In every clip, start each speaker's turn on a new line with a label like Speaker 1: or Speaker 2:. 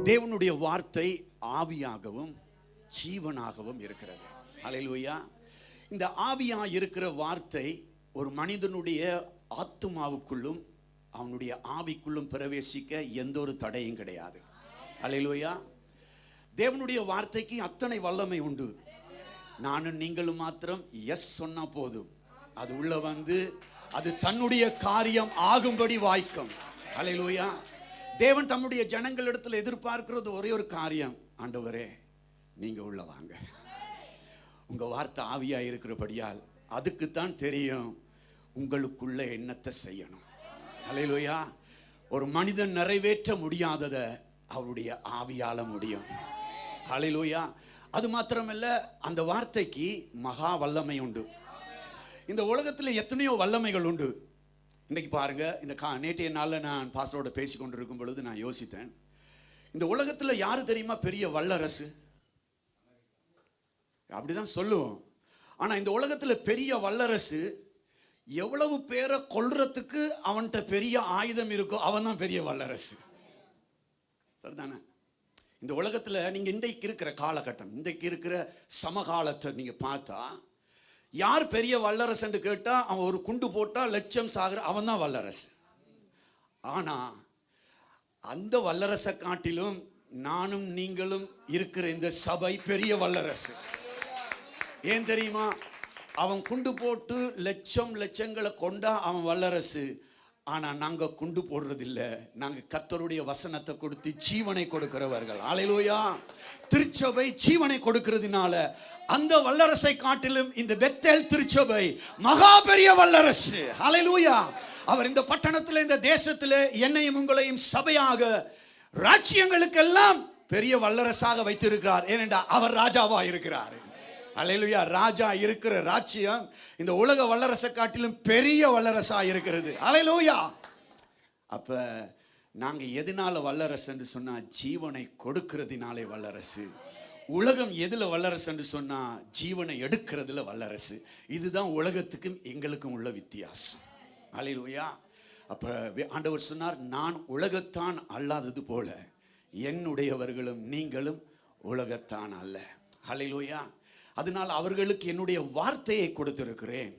Speaker 1: தேவனுடைய வார்த்தை ஆவியாகவும் ஜீவனாகவும் இருக்கிறது. ஹல்லேலூயா. இந்த ஆவியா இருக்கிற வார்த்தை ஒரு மனிதனுடைய ஆத்துமாவுக்குள்ளும் அவனுடைய ஆவிக்குள்ளும் பிரவேசிக்க எந்த ஒரு தடையும் கிடையாது. ஹல்லேலூயா. தேவனுடைய வார்த்தைக்கு அத்தனை வல்லமை உண்டு. நானும் நீங்களும் மாத்திரம் எஸ் சொன்னா போதும், அது உள்ள வந்து அது தன்னுடைய காரியம் ஆகும்படி வாய்க்கும். ஹல்லேலூயா. தேவன் தம்முடைய ஜனங்களிடத்தில் எதிர்பார்க்கிறது ஒரே ஒரு காரியம், ஆண்டவரே நீங்க உள்ள வாங்க. உங்க வார்த்தை ஆவியா இருக்கிறபடியால் அதுக்குத்தான் தெரியும் உங்களுக்குள்ள என்னத்தை செய்யணும். ஹல்லேலூயா. ஒரு மனிதன் நிறைவேற்ற முடியாததை அவருடைய ஆவியால முடியும். ஹல்லேலூயா. அது மாத்திரமல்ல, அந்த வார்த்தைக்கு மகா வல்லமை உண்டு. இந்த உலகத்தில் எத்தனையோ வல்லமைகள் உண்டு. இன்னைக்கு பாருங்க, இந்த நேற்றைய நாளில் நான் பாஸ்டரோட பேசி கொண்டிருக்கும் பொழுது நான் யோசித்தேன், இந்த உலகத்தில் யாரு தெரியுமா பெரிய வல்லரசு? அப்படிதான் சொல்லுவோம். ஆனா இந்த உலகத்தில் பெரிய வல்லரசு எவ்வளவு பேரை கொல்றதுக்கு அவன்கிட்ட பெரிய ஆயுதம் இருக்கோ அவன் தான் பெரிய வல்லரசு. சரிதானே? இந்த உலகத்தில் நீங்க இன்றைக்கு இருக்கிற காலகட்டம், இன்றைக்கு இருக்கிற சமகாலத்தை நீங்க பார்த்தா யார் பெரிய வல்லரசு என்று கேட்டா, அவன் ஒரு குண்டு போட்டா லட்சம் சாகுற அவன் தான் வல்லரசு. ஆனா அந்த வல்லரசை காட்டிலும் நானும் நீங்களும் இருக்கிற இந்த சபை பெரிய வல்லரசு. ஏன் தெரியுமா? அவன் குண்டு போட்டு லட்சங்களை கொண்டா அவன் வல்லரசு. ஆனா நாங்க குண்டு போடுறதில்ல, நாங்க கர்த்தருடைய வசனத்தை கொடுத்து ஜீவனை கொடுக்கிறவர்கள். ஹல்லேலூயா. திருச்சபை ஜீவனை கொடுக்கிறதுனால அந்த வல்லரசை காட்டிலும் இந்த பெத்தேல் திருச்சபை மகா பெரிய வல்லரசு. ஹல்லேலூயா. அவர் இந்த பட்டணத்தில், இந்த தேசத்தில் என்னையும் உங்களையும் சபையாக ராஜ்யங்களுக்கெல்லாம் பெரிய வல்லரசாக வைத்திருக்கிறார். ஏனென்றால் அவர் ராஜாவா இருக்கிறார். ஹல்லேலூயா. ராஜா இருக்கிற ராஜ்யம் இந்த உலக வல்லரசை காட்டிலும் பெரிய வல்லரசா இருக்கிறது. ஹல்லேலூயா. அப்ப நாங்க எதனால வல்லரசு என்று சொன்னா, ஜீவனை கொடுக்கிறதுனாலே வல்லரசு. உலகம் எதுல வல்லரசு என்று சொன்னா, ஜீவனை எடுக்கிறதுல வல்லரசு. இதுதான் உலகத்துக்கும் எங்களுக்கும் உள்ள வித்தியாசம். ஹல்லேலூயா. அப்ப ஆண்டவர் சொன்னார், நான் உலகத்தான் அல்லாதது போல என்னுடையவர்களும் நீங்களும் உலகத்தான் அல்ல. ஹல்லேலூயா. அதனால் அவர்களுக்கு என்னுடைய வார்த்தையை கொடுத்திருக்கிறேன்.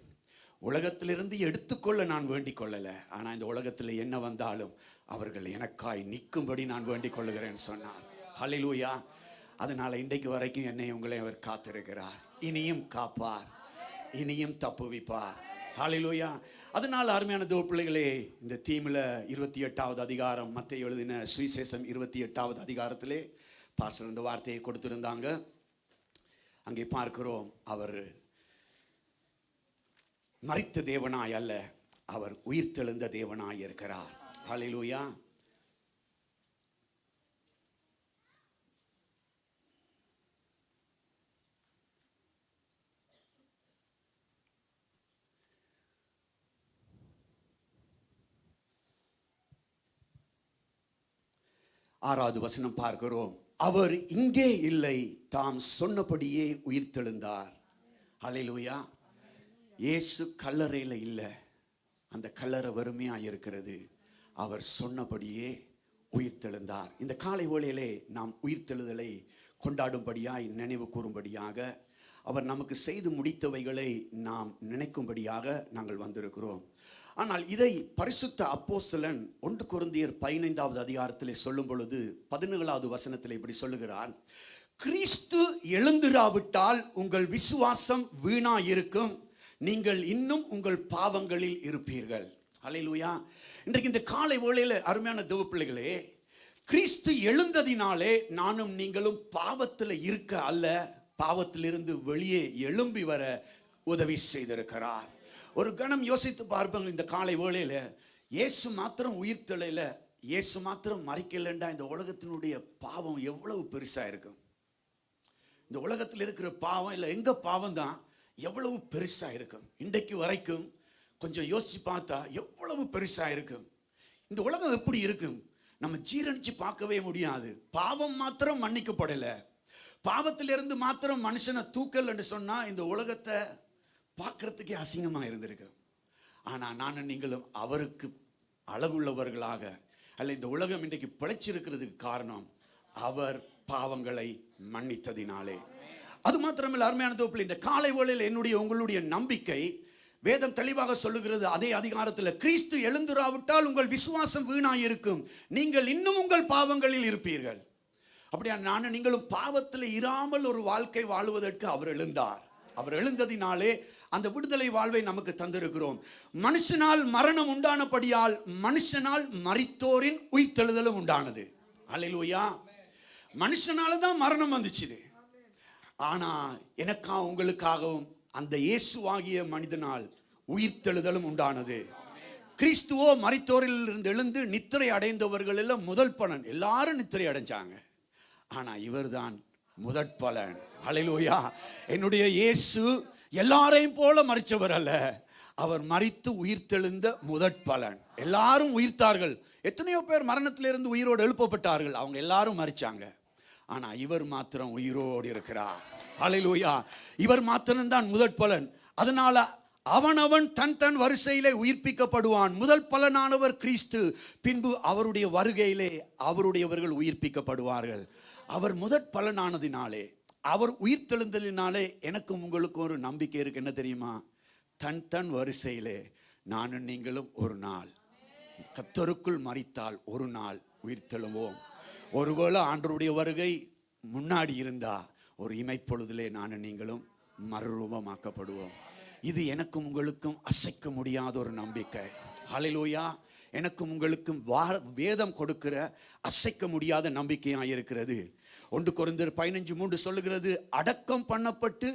Speaker 1: உலகத்திலிருந்து எடுத்துக்கொள்ள நான் வேண்டிக் கொள்ளல, ஆனா இந்த உலகத்தில் என்ன வந்தாலும் அவர்கள் எனக்காய் நிற்கும்படி நான் வேண்டிக் கொள்ளுகிறேன் சொன்னார். ஹல்லேலூயா. அதனால இன்றைக்கு வரைக்கும் என்னை உங்களை அவர் காத்திருக்கிறார். இனியும் காப்பார், இனியும் தப்புவிப்பார். ஹல்லேலூயா. அதனால அருமையான தேவ பிள்ளைகளே, இந்த தீமில் 28வது அதிகாரம், மத்தேயு எழுதின சுவிசேஷம் 28வது அதிகாரத்திலே பாஸ்டர் இந்த வார்த்தையை கொடுத்திருந்தாங்க. அங்கே பார்க்கிறோம், அவர் மரித்த தேவனாய் அல்ல, அவர் உயிர்த்தெழுந்த தேவனாய் இருக்கிறார். ஹல்லேலூயா. ஆறாவது வசனம் பார்க்கிறோம், அவர் இங்கே இல்லை, தாம் சொன்னபடியே உயிர்த்தெழுந்தார். ஹல்லேலூயா. இயேசு கல்லறையில் இல்லை, அந்த கல்லறை வறுமையா இருக்கிறது. அவர் சொன்னபடியே உயிர்த்தெழுந்தார். இந்த காலை வேளையிலே நாம் உயிர்த்தெழுதலை கொண்டாடும்படியாய், நினைவு கூறும்படியாக, அவர் நமக்கு செய்து முடித்தவைகளை நாம் நினைக்கும்படியாக நாங்கள் வந்திருக்கிறோம். ஆனால் இதை பரிசுத்த அப்போஸ்தலன் 1 கொரிந்தியர் 15வது அதிகாரத்திலே சொல்லும் பொழுது 17வது வசனத்தில் இப்படி சொல்லுகிறார், கிறிஸ்து எழுந்திராவிட்டால் உங்கள் விசுவாசம் வீணா இருக்கும், நீங்கள் இன்னும் உங்கள் பாவங்களில் இருப்பீர்கள். ஹல்லேலூயா. இன்றைக்கு இந்த காலை வேளையில அருமையான தேவ பிள்ளைகளே, கிறிஸ்து எழுந்ததினாலே நானும் நீங்களும் பாவத்தில் இருக்க அல்ல, பாவத்திலிருந்து வெளியே எழும்பி வர உதவி செய்திருக்கிறார். ஒரு கணம் யோசித்து பார்ப்பாங்க, இந்த காலை வேளையில இயேசு மாத்திரம் உயிர்த்தெழல, இயேசு மாத்திரம் மரிக்கலண்டா இந்த உலகத்தினுடைய பாவம் எவ்வளவு பெருசா இருக்கும். இந்த உலகத்தில் இருக்கிற பாவம் இல்லை, எங்க பாவம் தான் எவ்வளவு பெருசா இருக்கும். இன்றைக்கு வரைக்கும் கொஞ்சம் யோசிச்சு பார்த்தா எவ்வளவு பெருசா இருக்கும். இந்த உலகம் எப்படி இருக்கும் நம்ம ஜீரணிச்சு பார்க்கவே முடியாது. பாவம் மாத்திரம் மன்னிக்கப்படல, பாவத்திலிருந்து மாத்திரம் மனுஷனை தூக்கல் என்று சொன்னா இந்த உலகத்தை பார்க்கறதுக்கே அசிங்கமா இருந்திருக்கு. ஆனா நானும் நீங்களும் அவருக்கு அழகுள்ளவர்களாக அல்ல, இந்த உலகம் இன்றைக்கு பிழைச்சிருக்கிறதுக்கு காரணம் அவர் பாவங்களை மன்னித்ததினாலே. அது மாத்திரமல்ல அருமையான தோப்பில், இந்த காலை வேளையில் என்னுடைய உங்களுடைய நம்பிக்கை வேதம் தெளிவாக சொல்லுகிறது. அதே அதிகாரத்தில், கிறிஸ்து எழுந்துராவிட்டால் உங்கள் விசுவாசம் வீணாயிருக்கும், நீங்கள் இன்னும் உங்கள் பாவங்களில் இருப்பீர்கள். அப்படியா நானும் நீங்களும் பாவத்தில் இராமல் ஒரு வாழ்க்கை வாழுவதற்கு அவர் எழுந்தார். அவர் எழுந்ததினாலே அந்த விடுதலை வாழ்வை நமக்கு தந்திருக்கிறோம். மனுஷனால் மரணம் உண்டானபடியால் மனுஷனால் மரித்தோரின் உயிர்த்தெழுதலும் உண்டானது. அல்லேலூயா. மனுஷனால தான் மரணம் வந்துச்சு. ஆனா எனக்கா உங்களுக்காகவும் அந்த இயேசுவாகிய மனிதனால் உயிர்த்தெழுதலும் உண்டானது. கிறிஸ்துவோ மரித்தோரில் இருந்து எழுந்து நித்திரை அடைந்தவர்கள் எல்லாம் முதல் பலன். எல்லாரும் நித்திரை அடைஞ்சாங்க, ஆனா இவர்தான் முதற் பலன். அல்லேலூயா. என்னுடைய இயேசு எல்லாரையும் போல மரிச்சவர் அல்ல, அவர் மரித்து உயிர்த்தெழுந்த முதற் பலன். எல்லாரும் உயிர்த்தார்கள். எத்தனையோ பேர் மரணத்திலிருந்து உயிரோடு எழுப்பப்பட்டார்கள், அவங்க எல்லாரும் மரிச்சாங்க. ஆனா இவர் மாத்திரம் உயிரோடு இருக்கிறார். அல்லேலூயா. இவர் மாத்திரம்தான் முதற் பலன். அதனால அவனவன் தன் தன் வரிசையிலே உயிர்ப்பிக்கப்படுவான். முதல் பலனானவர் கிறிஸ்து, பின்பு அவருடைய வருகையிலே அவருடையவர்கள் உயிர்ப்பிக்கப்படுவார்கள். அவர் முதற் பலனானதினாலே, அவர் உயிர்த்தெழுந்தலினாலே எனக்கும் உங்களுக்கும் ஒரு நம்பிக்கை இருக்கு. என்ன தெரியுமா? தன் தன் வரிசையிலே நானும் நீங்களும் ஒரு நாள் கர்த்தருக்குள் மரித்தால் ஒரு நாள் உயிர்த்தெழுவோம். ஒருவேளை ஆண்டவருடைய வருகை முன்னாடி இருந்தா ஒரு இமைப்பொழுதிலே நானும் நீங்களும் மறுரூபமாக்கப்படுவோம். இது எனக்கும் உங்களுக்கும் அசைக்க முடியாத ஒரு நம்பிக்கை. அல்லேலூயா. எனக்கும் உங்களுக்கும் வேதம் கொடுக்கிற அசைக்க முடியாத நம்பிக்கையாக இருக்கிறது. 1 கொரிந்தியர் 15:3 சொல்லுகிறது, அடக்கம் பண்ணப்பட்டு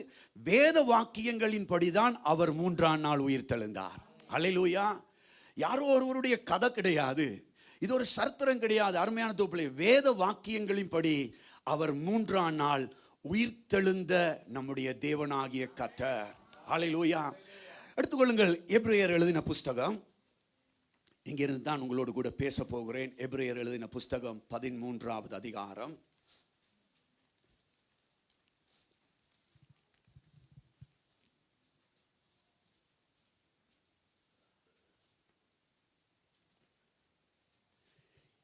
Speaker 1: வேத வாக்கியங்களின் படிதான் அவர் 3ஆம் நாள் உயிர்த்தெழுந்தார். அல்லேலூயா. யாரோ ஒருவருடைய கதை கிடையாது, இது ஒரு சரித்திரம் கிடையாது. அருமையான தோப்பிலே, வேத வாக்கியங்களின் படி அவர் 3ஆம் நாள் உயிர்த்தெழுந்த நம்முடைய தேவனாகிய கர்த்தர். அல்லேலூயா. எடுத்துக்கொள்ளுங்கள் எபிரேயர் எழுதின புஸ்தகம். இங்கிருந்து தான் உங்களோடு கூட பேச போகிறேன். எபிரேயர் எழுதின புஸ்தகம் 13வது அதிகாரம்.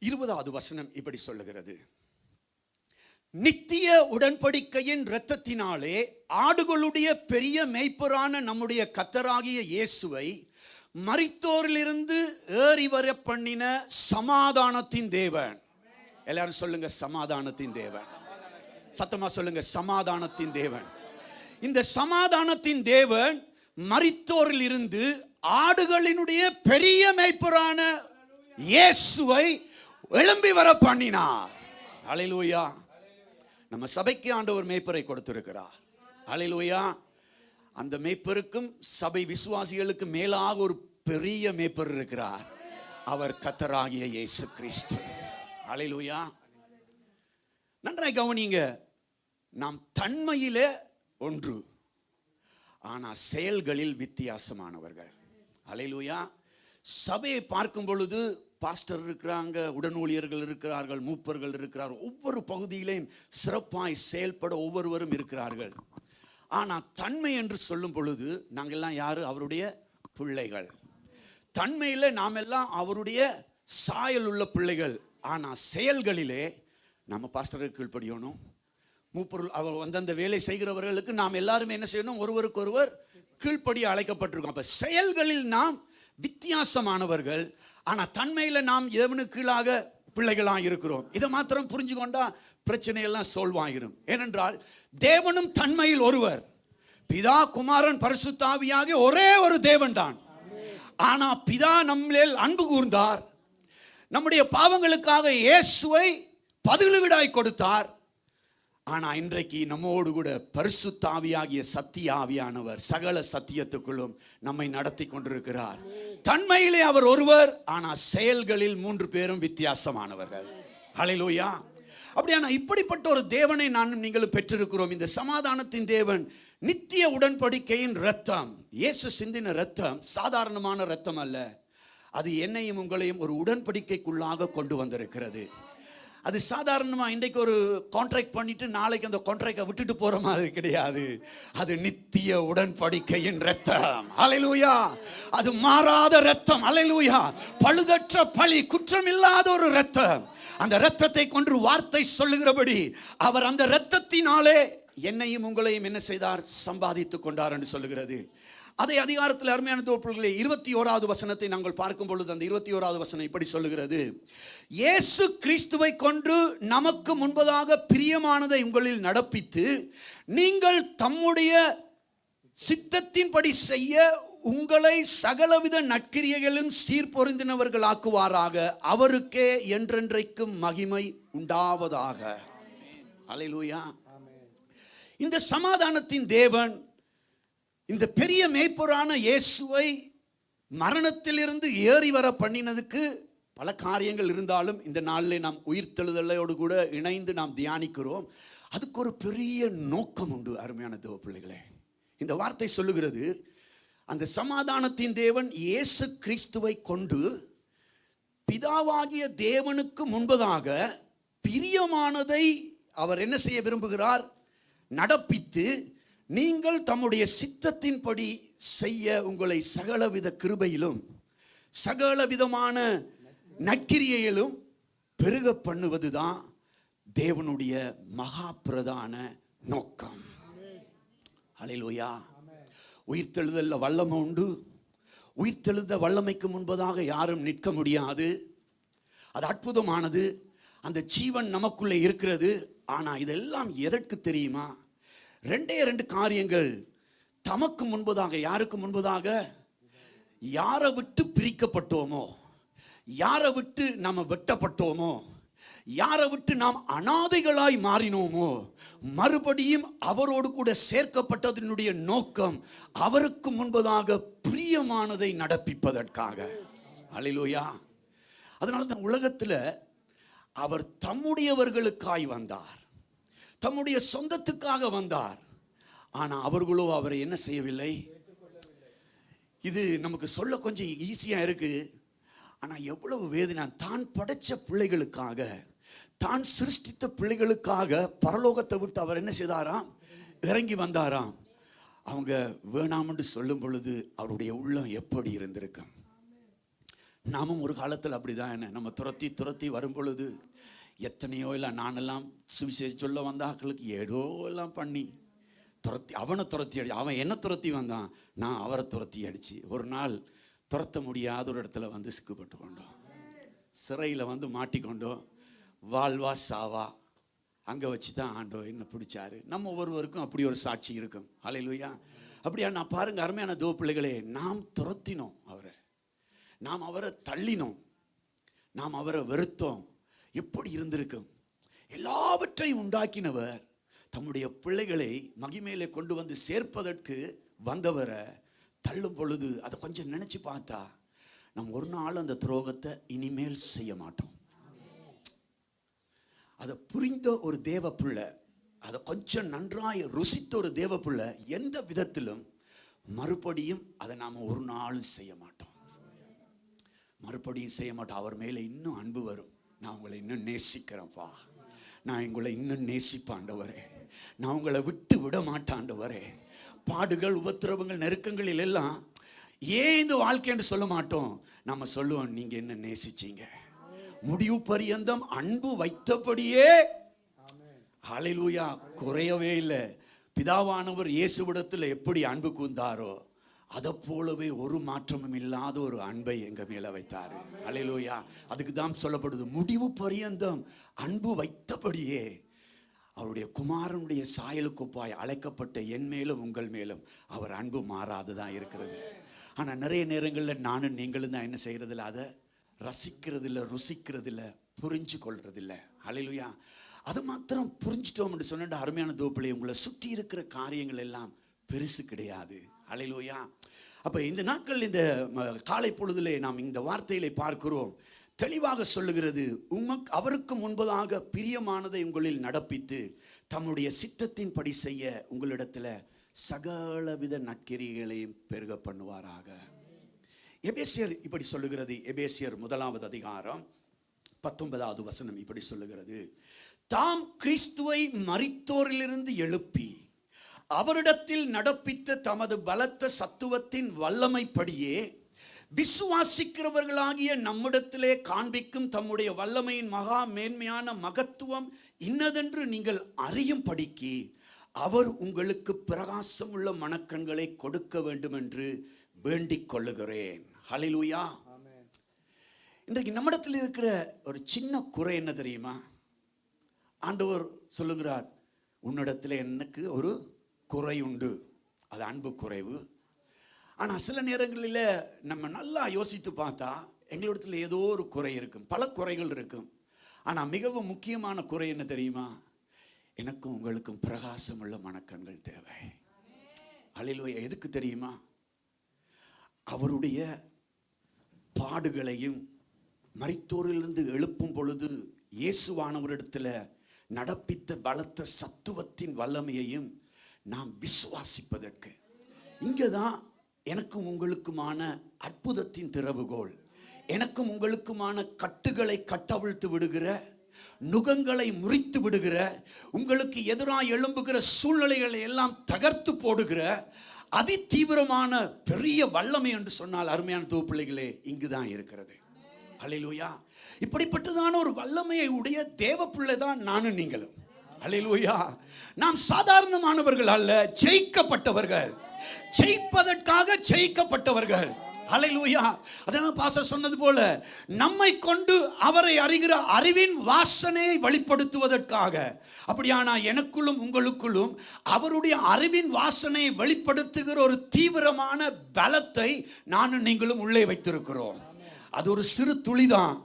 Speaker 1: இருபதாவது வசனம் இப்படி சொல்லுகிறது, நித்திய உடன்படிக்கையின் இரத்தத்தினாலே ஆடுகளுடைய பெரிய மேய்ப்பரான நம்முடைய கர்த்தராகிய இயேசுவை மரித்தோரிலிருந்து ஏறி வர பண்ணின சமாதானத்தின் தேவன். எல்லாரும் சொல்லுங்க, சமாதானத்தின் தேவன். சத்தமா சொல்லுங்க, சமாதானத்தின் தேவன். இந்த சமாதானத்தின் தேவன் மரித்தோரில் இருந்து ஆடுகளினுடைய பெரிய மேய்ப்பரான இயேசுவை எழும்பி வர பண்ணினார். அல்லேலூயா. நம்ம சபைக்கு ஆண்டவர் மேய்ப்பரை கொடுத்திருக்கிறார். அல்லேலூயா. அந்த மேய்ப்பருக்கும் சபை விசுவாசிகளுக்கு மேலாக ஒரு பெரிய மேய்ப்பர் இருக்கிறார். அவர் கர்த்தராகிய இயேசு கிறிஸ்து. அல்லேலூயா. நன்றாய் கவனிங்க, நாம் தன்மையிலே ஒன்று, ஆனா செயல்களில் வித்தியாசமானவர்கள். அல்லேலூயா. சபையை பார்க்கும் பொழுது பாஸ்டர் இருக்கிறாங்க, உடன் ஊழியர்கள் இருக்கிறார்கள், மூப்பர்கள் இருக்கிறார்கள். ஒவ்வொரு பகுதியிலையும் சிறப்பாய் செயல்பட ஒவ்வொருவரும் இருக்கிறார்கள். ஆனால் தன்மை என்று சொல்லும் பொழுது நாங்கள்லாம் யாரு? அவருடைய பிள்ளைகள். தன்மையில் நாம் எல்லாம் அவருடைய சாயல் உள்ள பிள்ளைகள். ஆனால் செயல்களிலே நம்ம பாஸ்டருக்கு கீழ்ப்படியணும். மூப்பொருள் அவர் அந்தந்த வேலை செய்கிறவர்களுக்கு நாம் எல்லாருமே என்ன செய்யணும்? ஒருவருக்கு ஒருவர் கீழ்ப்படிய அழைக்கப்பட்டிருக்கோம். அப்போ செயல்களில் நாம் வித்தியாசமானவர்கள், ஆனால் தன்மையில் நாம் எவனுக்கு கீழாக பிள்ளைகளாக இருக்கிறோம். இதை மாத்திரம் புரிஞ்சு கொண்டா பிரச்சனையெல்லாம் சால்வ் ஆகிரும். ஏனென்றால் தேவனும் தன்மையில் ஒருவர், பிதா குமாரன் பரிசுத்த ஆவியாகிய ஒரே ஒரு தேவன் தான். ஆனா பிதா நம்மேல் அன்பு கூர்ந்தார், நம்முடைய பாவங்களுக்காக இயேசுவை பதிலுவிடாய் கொடுத்தார். ஆனா இன்றைக்கு நம்மோடு கூட பரிசுத்த ஆவியாகிய சத்திய ஆவியானவர் சகல சத்தியத்துக்குள்ளும் நம்மை நடத்தி கொண்டிருக்கிறார். தன்மையிலே அவர் ஒருவர், ஆனா செயல்களில் 3 பேரும் வித்தியாசமானவர்கள். ஹல்லேலூயா. அப்படியான இப்படிப்பட்ட ஒரு தேவனை நானும் நீங்களும் பெற்றிருக்கிறோம். இந்த சமாதானத்தின் தேவன் நித்திய உடன்படிக்கையின் இரத்தம், இயேசு சிந்தின இரத்தம் சாதாரணமான இரத்தம் அல்ல. அது என்னையும் உங்களையும் ஒரு உடன்படிக்கைக்குள்ளாக கொண்டு வந்திருக்கிறது. அது சாதாரணமாக இன்றைக்கு ஒரு கான்ட்ராக்ட் பண்ணிட்டு நாளைக்கு அந்த கான்ட்ராக்டை விட்டுட்டு போற மாதிரி கிடையாது. அது நித்திய உடன்படிக்கையின் இரத்தம். அல்லேலூயா. அது மாறாத இரத்தம். அல்லேலூயா. பழுதற்ற பழி, குற்றமில்லாத ஒரு இரத்தம். அந்த இரத்தத்தை கொண்டு வார்த்தை சொல்லுகிறபடி அவர் அந்த இரத்தத்தினாலே என்னையும் உங்களையும் என்ன செய்தார்? சம்பாதித்துக் கொண்டார் என்று சொல்லுகிறது. அதே அதிகாரத்தில் அருமையான தோழர்களே 21வது வசனத்தை நாங்கள் பார்க்கும் பொழுது அந்த 21வது வசனம் இப்படி சொல்லுகிறது: இயேசு கிறிஸ்துவை கொண்டு நமக்கு முன்பதாக பிரியமானதை உங்களில் நடப்பித்து நீங்கள் தம்முடைய சித்தத்தின்படி செய்ய உங்களை சகலவித நற்கிரியைகளும் சீர்பொருந்தினவர்கள் ஆக்குவாராக. அவருக்கே என்றென்றைக்கும் மகிமை உண்டாவதாக. அல்லேலூயா. இந்த சமாதானத்தின் தேவன் இந்த பெரிய மேய்ப்பரான இயேசுவை மரணத்திலிருந்து ஏறி வர பண்ணினதுக்கு பல காரியங்கள் இருந்தாலும் இந்த நாளில் நாம் உயிர்த்தெழுதலோடு கூட இணைந்து நாம் தியானிக்கிறோம். அதுக்கு ஒரு பெரிய நோக்கம் உண்டு. அருமையான தேவ பிள்ளைகளே, இந்த வார்த்தை சொல்லுகிறது, அந்த சமாதானத்தின் தேவன் இயேசு கிறிஸ்துவை கொண்டு பிதாவாகிய தேவனுக்கு முன்பதாக பிரியமானதை அவர் என்ன செய்ய விரும்புகிறார்? நடப்பித்து நீங்கள் தம்முடைய சித்தத்தின்படி செய்ய உங்களை சகலவித கிருபையிலும் சகலவிதமான நற்கிரியையிலும் பெருக பண்ணுவதுதான் தேவனுடைய மகா பிரதான நோக்கம். அல்லேலூயா. உயிர்த்தெழுதல்ல வல்லமை உண்டு. உயிர்த்தெழுத வல்லமைக்கு முன்பதாக யாரும் நிற்க முடியாது. அது அற்புதமானது. அந்த ஜீவன் நமக்குள்ளே இருக்கிறது. ஆனால் இதெல்லாம் எதற்கு தெரியுமா? 2 காரியங்கள். தமக்கு முன்பதாக, யாருக்கு முன்பதாக? யாரை விட்டு பிரிக்கப்பட்டோமோ, யாரை விட்டு நாம் வெட்டப்பட்டோமோ, யாரை விட்டு நாம் அனாதைகளாய் மாறினோமோ, மறுபடியும் அவரோடு கூட சேர்க்கப்பட்டதனுடைய நோக்கம் அவருக்கு முன்பதாக பிரியமானதை நடப்பிப்பதற்காக. அல்லேலூயா. அதனால தான் உலகத்தில் அவர் தம்முடையவர்களுக்காய் வந்தார், தம்முடைய சொந்தத்துக்காக வந்தார். ஆனால் அவர்களோ அவரை என்ன செய்யவில்லை. இது நமக்கு சொல்ல கொஞ்சம் ஈஸியாக இருக்கு. ஆனால் எவ்வளவு வேதனை. தான் படைச்ச பிள்ளைகளுக்காக, தான் சிருஷ்டித்த பிள்ளைகளுக்காக பரலோகத்தை விட்டு அவர் என்ன செய்தாராம்? இறங்கி வந்தாராம். அவங்க வேணாம்னு சொல்லும் பொழுது அவருடைய உள்ளம் எப்படி இருந்திருக்கும்? நாமும் ஒரு காலத்தில் அப்படிதான். என்ன நம்ம துரத்தி வரும் பொழுது எத்தனையோ இல்லை, நானெல்லாம் சுவிசேஷம் சொல்ல வந்த ஆக்களுக்கு ஏதோ எல்லாம் பண்ணி அவனை துரத்தி அடி, அவன் என்ன துரத்தி வந்தான், நான் அவரை துரத்தி அடிச்சு ஒரு நாள் துரத்த முடியாத ஒரு இடத்துல வந்து சிக்கப்பட்டு கொண்டோம். சிறையில் வந்து மாட்டிக்கொண்டோம். வாழ்வா சாவா அங்கே வச்சு தான் ஆண்டோ என்ன பிடிச்சாரு. நம்ம ஒவ்வொருவருக்கும் அப்படி ஒரு சாட்சி இருக்கும். அல்லேலூயா. அப்படியா? நான் பாருங்க அருமையான தேவ பிள்ளைகளே, நாம் துரத்தினோம் அவரை, நாம் அவரை தள்ளினோம், நாம் அவரை வெறுத்தோம். எப்படி இருந்திருக்கும்? எல்லாவற்றையும் உண்டாக்கினவர் தம்முடைய பிள்ளைகளை மகிமையிலே கொண்டு வந்து சேர்ப்பதற்கு வந்தவரை தள்ளும் பொழுது அதை கொஞ்சம் நினைச்சு பார்த்தா நம்ம ஒரு நாள் அந்த துரோகத்தை இனிமேல் செய்ய மாட்டோம். அதை புரிந்த ஒரு தேவ பிள்ளை, அதை கொஞ்சம் நன்றாய் ருசித்த ஒரு தேவ பிள்ளை எந்த விதத்திலும் மறுபடியும் அதை நாம் ஒரு நாளும் செய்ய மாட்டோம். மறுபடியும் செய்ய மாட்டோம். அவர் மேலே இன்னும் அன்பு வரும். நான் உங்களை இன்னும் நேசிக்கிறேன்ப்பா, நான் உங்களை இன்னும் நேசிப்பாண்டவரே, நான் உங்களை விட்டு விட மாட்டாண்டவரே. பாடுகள், உபத்திரவங்கள், நெருக்கங்களில் எல்லாம் ஏன் இந்த வாழ்க்கைன்னு சொல்ல மாட்டோம். நம்ம சொல்லுவோம், நீங்க என்ன நேசிச்சீங்க, முடிவு பரியந்தம் அன்பு வைத்தபடியே. ஹல்லேலூயா. குறையவே இல்லை. பிதாவானவர் இயேசுவிடத்தில் எப்படி அன்பு கூர்ந்தாரோ அதை போலவே ஒரு மாற்றமும் இல்லாத ஒரு அன்பை எங்க மேல வைத்தாரு. அல்லேலூயா. அதுக்கு தான் சொல்லப்படுது, முடிவு பரியந்தம் அன்பு வைத்தபடியே அவருடைய குமாரனுடைய சாயலுக்குப்பாய் அழைக்கப்பட்ட என் மேலும் உங்கள் மேலும் அவர் அன்பு மாறாதுதான் இருக்கிறது. ஆனா நிறைய நேரங்களில் நானும் நீங்களும் தான் என்ன செய்யறதில்ல, அதை ரசிக்கிறதில்ல, ருசிக்கிறதில்ல, புரிஞ்சு கொள்றதில்ல. அல்லேலூயா. அது மாத்திரம் புரிஞ்சிட்டோம் என்று சொன்ன அருமையான தோப்பிள்ளை, உங்களை சுற்றி இருக்கிற காரியங்கள் எல்லாம் பெருசு கிடையாது. அல்லேலூயா. அப்ப இந்த நாட்கள், இந்த காலை பொழுதிலே நாம் இந்த வார்த்தையிலே பார்க்கிறோம். தெளிவாக சொல்லுகிறது, அவருக்கு முன்பதாக பிரியமானதை உங்களில் நடப்பித்து தம்முடைய சித்தத்தின்படி செய்ய உங்களிடத்துல சகலவித நற்கிரியைகளையும் பெருக பண்ணுவாராக. எபேசியர் இப்படி சொல்லுகிறது. எபேசியர் 1வது அதிகாரம் 19வது வசனம் இப்படி சொல்லுகிறது, தாம் கிறிஸ்துவை மரித்தோரிலிருந்து எழுப்பி அவரிடத்தில் நடப்பித்த தமது பலத்த சத்துவத்தின் வல்லமைப்படியே விசுவாசிக்கிறவர்களாகிய நம்மிடத்திலே காண்பிக்கும் தம்முடைய வல்லமையின் மகா மேன்மையான மகத்துவம் இன்னதென்று நீங்கள் அறியும்படிக்கு அவர் உங்களுக்கு பிரகாசம் உள்ள மனக்கண்களை கொடுக்க வேண்டும் என்று வேண்டிக் கொள்ளுகிறேன். ஹல்லேலூயா. இன்றைக்கு நம்மிடத்தில் இருக்கிற ஒரு சின்ன குறை என்ன தெரியுமா? ஆண்டவர் சொல்லுகிறார், உன்னிடத்தில் எனக்கு ஒரு குறை உண்டு, அது அன்பு குறைவு. ஆனால் சில நேரங்களில் நம்ம நல்லா யோசித்து பார்த்தா எங்களிடத்தில் ஏதோ ஒரு குறை இருக்கும், பல குறைகள் இருக்கும். ஆனால் மிகவும் முக்கியமான குறை என்ன தெரியுமா? எனக்கும் உங்களுக்கும் பிரகாசம் உள்ள மனக்கண்கள் தேவை. ஹல்லேலூயா. எதுக்கு தெரியுமா? அவருடைய பாடுகளையும் மரித்தோரிலிருந்து எழுப்பும் பொழுது இயேசுவானவரிடத்தில் நடப்பித்த பலத்த சத்துவத்தின் வல்லமையையும் நாம் விசுவாசிப்பதற்கு. இங்கே தான் எனக்கும் உங்களுக்குமான அற்புதத்தின் திறவுகோல், எனக்கும் உங்களுக்குமான கட்டுகளை கட்டவிழ்த்து விடுகிற, நுகங்களை முறித்து விடுகிற, உங்களுக்கு எதிராக எழும்புகிற சூழ்நிலைகளை எல்லாம் தகர்த்து போடுகிற அதி தீவிரமான பெரிய வல்லமை என்று சொன்னால் அருமையான தோப்பிள்ளைகளே இங்குதான் இருக்கிறது. ஹல்லேலூயா. இப்படிப்பட்டதான ஒரு வல்லமையை உடைய தேவ பிள்ளை தான் நானும் நீங்களும். ஹல்லேலூயா. நாம் சாதாரணமானவர்கள் அல்ல, ஜெயிக்கப்பட்டவர்கள், ஜெயிப்பதற்காக ஜெயிக்கப்பட்டவர்கள். ஹல்லேலூயா. அதனால் பாஸ்டர் சொன்னது போல நம்மை கொண்டு அவரை அறிகிற அறிவின் வாசனையை வெளிப்படுத்துவதற்காக. அப்படியானா எனக்குள்ளும் உங்களுக்குள்ளும் அவருடைய அறிவின் வாசனையை வெளிப்படுத்துகிற ஒரு தீவிரமான பலத்தை நானும் நீங்களும் உள்ளே வைத்திருக்கிறோம். அது ஒரு சிறு துளிதான்.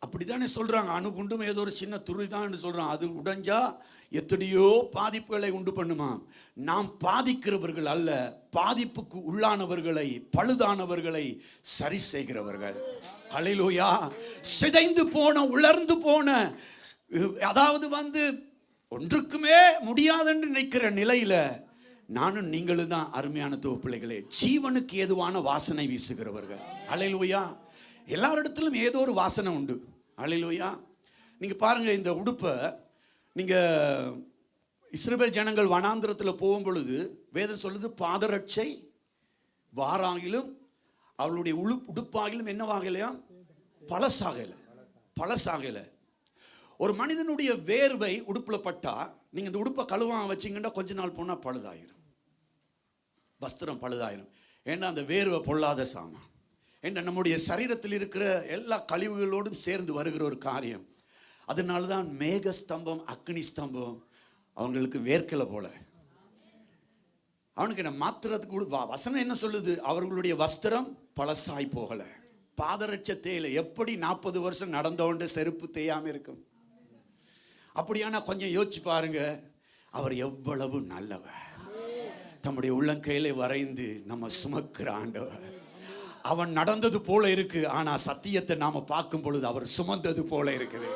Speaker 1: அப்படித்தானே சொல்றாங்க, அணுகுண்டும் ஏதோ ஒரு சின்ன துளிதான் சொல்றான். அது உடைஞ்சா எத்தனையோ பாதிப்புகளை உண்டு பண்ணுமா. நாம் பாதிக்கிறவர்கள் அல்ல, பாதிப்புக்கு உள்ளானவர்களை, பழுதானவர்களை சரி செய்கிறவர்கள். ஹல்லேலூயா. சிதைந்து போன, உலர்ந்து போன, அதாவது ஒன்றுக்குமே முடியாதென்று நினைக்கிற நிலையில நானும் நீங்களும் தான் அருமையான தோப்பிள்ளைகளே ஜீவனுக்கு ஏதுவான வாசனை வீசுகிறவர்கள். ஹல்லேலூயா. எல்லாரிடத்திலும் ஏதோ ஒரு வாசனை உண்டு. ஹல்லேலூயா. நீங்க பாருங்க, இந்த உடுப்பை நீங்க இஸ்ரவேல் ஜனங்கள் வனாந்திரத்தில் போகும் பொழுது வேதம் சொல்லுது, பாதரட்சை வாராகிலும் அவளுடைய உடுப்பாகிலும் என்னவாகலையா? பழசாகல. ஒரு மனிதனுடைய வேர்வை உடுப்புல பட்டா நீங்க இந்த உடுப்பை கழுவாம வச்சிங்கன்னா கொஞ்ச நாள் போனா பழுதாயிரும், வஸ்திரம் பழுதாயிரும். ஏன்னா அந்த வேர்வை பொல்லாத சாமான். ஏன்னா நம்முடைய சரீரத்தில் இருக்கிற எல்லா கழிவுகளோடும் சேர்ந்து வருகிற ஒரு காரியம். அதனால தான் மேக ஸ்தம்பம், அக்னி ஸ்தம்பம் அவங்களுக்கு வேர்க்கலை போல. அவனுக்கு என்ன மாத்திரத்துக்கு வசனம் என்ன சொல்லுது? அவர்களுடைய வஸ்திரம் பழசாய் போகல. பாதரட்ச தேயில எப்படி 40 வருஷம் நடந்தோண்டு செருப்பு தேயாம இருக்கும்? அப்படியானா கொஞ்சம் யோசிச்சு பாருங்க, அவர் எவ்வளவு நல்லவர். தம்முடைய உள்ளங்கையில வரைந்து நம்ம சுமக்கிற ஆண்டவர். அவன் நடந்தது போல இருக்கு, ஆனா சத்தியத்தை நாம பார்க்கும் பொழுது அவர் சுமந்தது போல இருக்குது.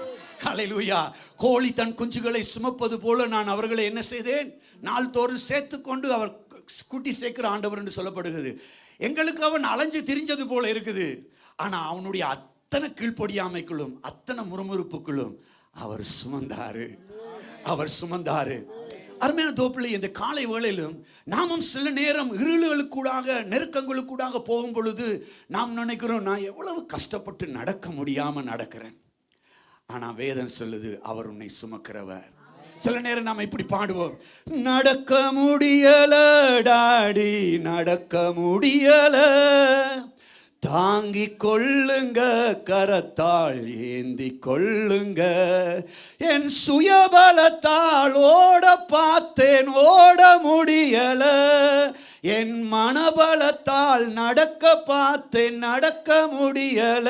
Speaker 1: ஹல்லேலூயா. கோழி தன் குஞ்சுகளை சுமப்பது போல நான் அவர்களை என்ன செய்தேன்? நாள்தோறும் சேர்த்து கொண்டு அவர் கூட்டி சேர்க்கிற ஆண்டவர் என்று சொல்லப்படுகிறது. எங்களுக்கு அவன் அலைஞ்சு திரிஞ்சது போல இருக்குது, ஆனா அவனுடைய அத்தனை கீழ்ப்படியாமைக்குள்ளும் அத்தனை முறுமுறுப்புக்குள்ளும் அவர் சுமந்தாரு. அருமையான தோப்பிள்ளை, இந்த காலை வேளையிலும் நாமும் சில நேரம் இருளுகளுக்கூடாக, நெருக்கங்களுக்கூடாக போகும் பொழுது நாம் நினைக்கிறோம், நான் எவ்வளவு கஷ்டப்பட்டு நடக்க முடியாம நடக்கிறேன். ஆனா வேதம் சொல்லுது, அவர் உன்னை சுமக்கிறவர். சில நேரம் நாம இப்படி பாடுவோம், நடக்க முடியல டாடி, நடக்க முடியல, தாங்கி கொள்ளுங்க, கரத்தால் ஏந்தி கொள்ளுங்க, என் சுயபலத்தால் ஓட பார்த்தேன், ஓட முடியல, என் மனபலத்தால் நடக்க பார்த்தேன், நடக்க முடியல,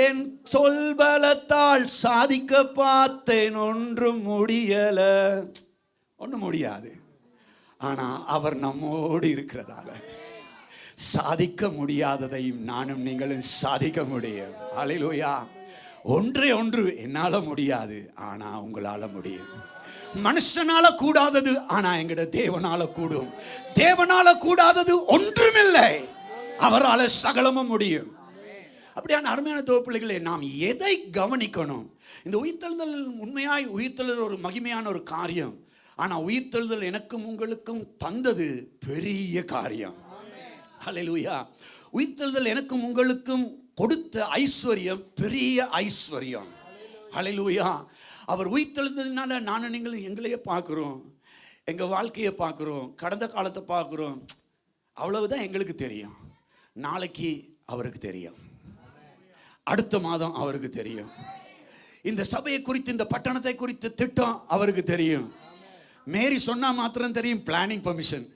Speaker 1: என் சொல்பலத்தால் சாதிக்க பார்த்தேன், ஒன்றும் முடியல. ஒன்றும் முடியாது. ஆனா அவர் நம்மோடு இருக்கிறதால சாதிக்க முடியாததையும் நானும் நீங்களும் சாதிக்க முடியும். ஹல்லேலூயா. ஒன்று என்னால முடியாது, ஆனா உங்களால முடியும். மனுஷனால கூடாதது ஆனா எங்கட தேவனால கூடும். தேவனால கூடாதது ஒன்றுமில்லை, அவரால் சகலமும் முடியும். அப்படியான அருமையான தோப்பிள்ளைகளே, நாம் எதை கவனிக்கணும்? இந்த உயிர்த்தெழுதல் உண்மையாய் உயிர்த்தெழுதல் ஒரு மகிமையான ஒரு காரியம். ஆனா உயிர்த்தெழுதல் எனக்கும் உங்களுக்கும் தந்தது பெரிய காரியம். ஹல்லேலூயா. உயிர்த்தெழுதல் எனக்கும் உங்களுக்கும் கொடுத்த ஐஸ்வர்யம் பெரிய ஐஸ்வர்யம். ஹல்லேலூயா. அவர் உயிர்த்தெழுந்ததுனால நானும் நீங்களும் எங்களையே பார்க்குறோம், எங்கள் வாழ்க்கையை பார்க்குறோம், கடந்த காலத்தை பார்க்குறோம். அவ்வளவுதான் எங்களுக்கு தெரியும். நாளைக்கு அவருக்கு தெரியும், அடுத்த மாதம் அவருக்கு தெரியும், இந்த சபையை குறித்து இந்த பட்டணத்தை குறித்து திட்டம் அவருக்கு தெரியும். மேரி சொன்னா மாத்திரம் தெரியும் பிளானிங் பர்மிஷன்,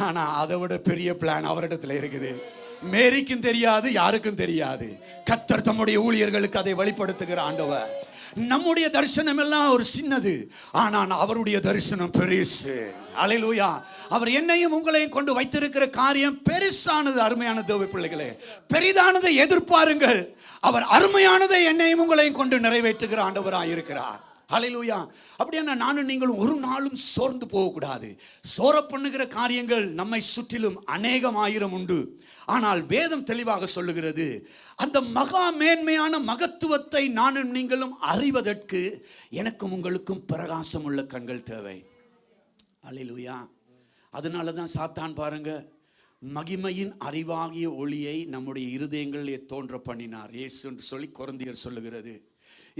Speaker 1: ஆனா அதை விட பெரிய பிளான் அவரிடத்துல இருக்குது. மேரிக்கும் தெரியாது, யாருக்கும் தெரியாது. கர்த்தர் தம்முடைய ஊழியர்களுக்கு அதை வெளிப்படுத்துகிற ஆண்டவர். நம்முடைய தரிசனம் எல்லாம் ஒரு சின்னது, ஆனால் அவருடைய தரிசனம் பெருசு. அல்லேலூயா. அவர் என்னையும் உங்களையும் கொண்டு வைத்திருக்கிற காரியம் பெருசானது. அருமையான தேவ பிள்ளைகளே, பெரிதானதை எதிர்பாருங்கள். அவர் அருமையானதை என்னையும் உங்களையும் கொண்டு நிறைவேற்றுகிற ஆண்டவராக இருக்கிறார். ஹல்லேலூயா. அப்படின்னா நானும் நீங்களும் ஒரு நாளும் சோர்ந்து போகக்கூடாது. சோர பண்ணுகிற காரியங்கள் நம்மை சுற்றிலும் அநேகமாயிரம் உண்டு. ஆனால் வேதம் தெளிவாக சொல்லுகிறது, அந்த மகா மேன்மையான மகத்துவத்தை நானும் நீங்களும் அறிவதற்கு எனக்கும் உங்களுக்கும் பிரகாசம் உள்ள கண்கள் தேவை. அல்லேலூயா. அதனால தான் சாத்தான் பாருங்க, மகிமையின் அறிவாகிய ஒளியை நம்முடைய இருதயங்களிலே தோன்ற பண்ணினார் இயேசு என்று சொல்லி கொரிந்தியர் சொல்லுகிறது.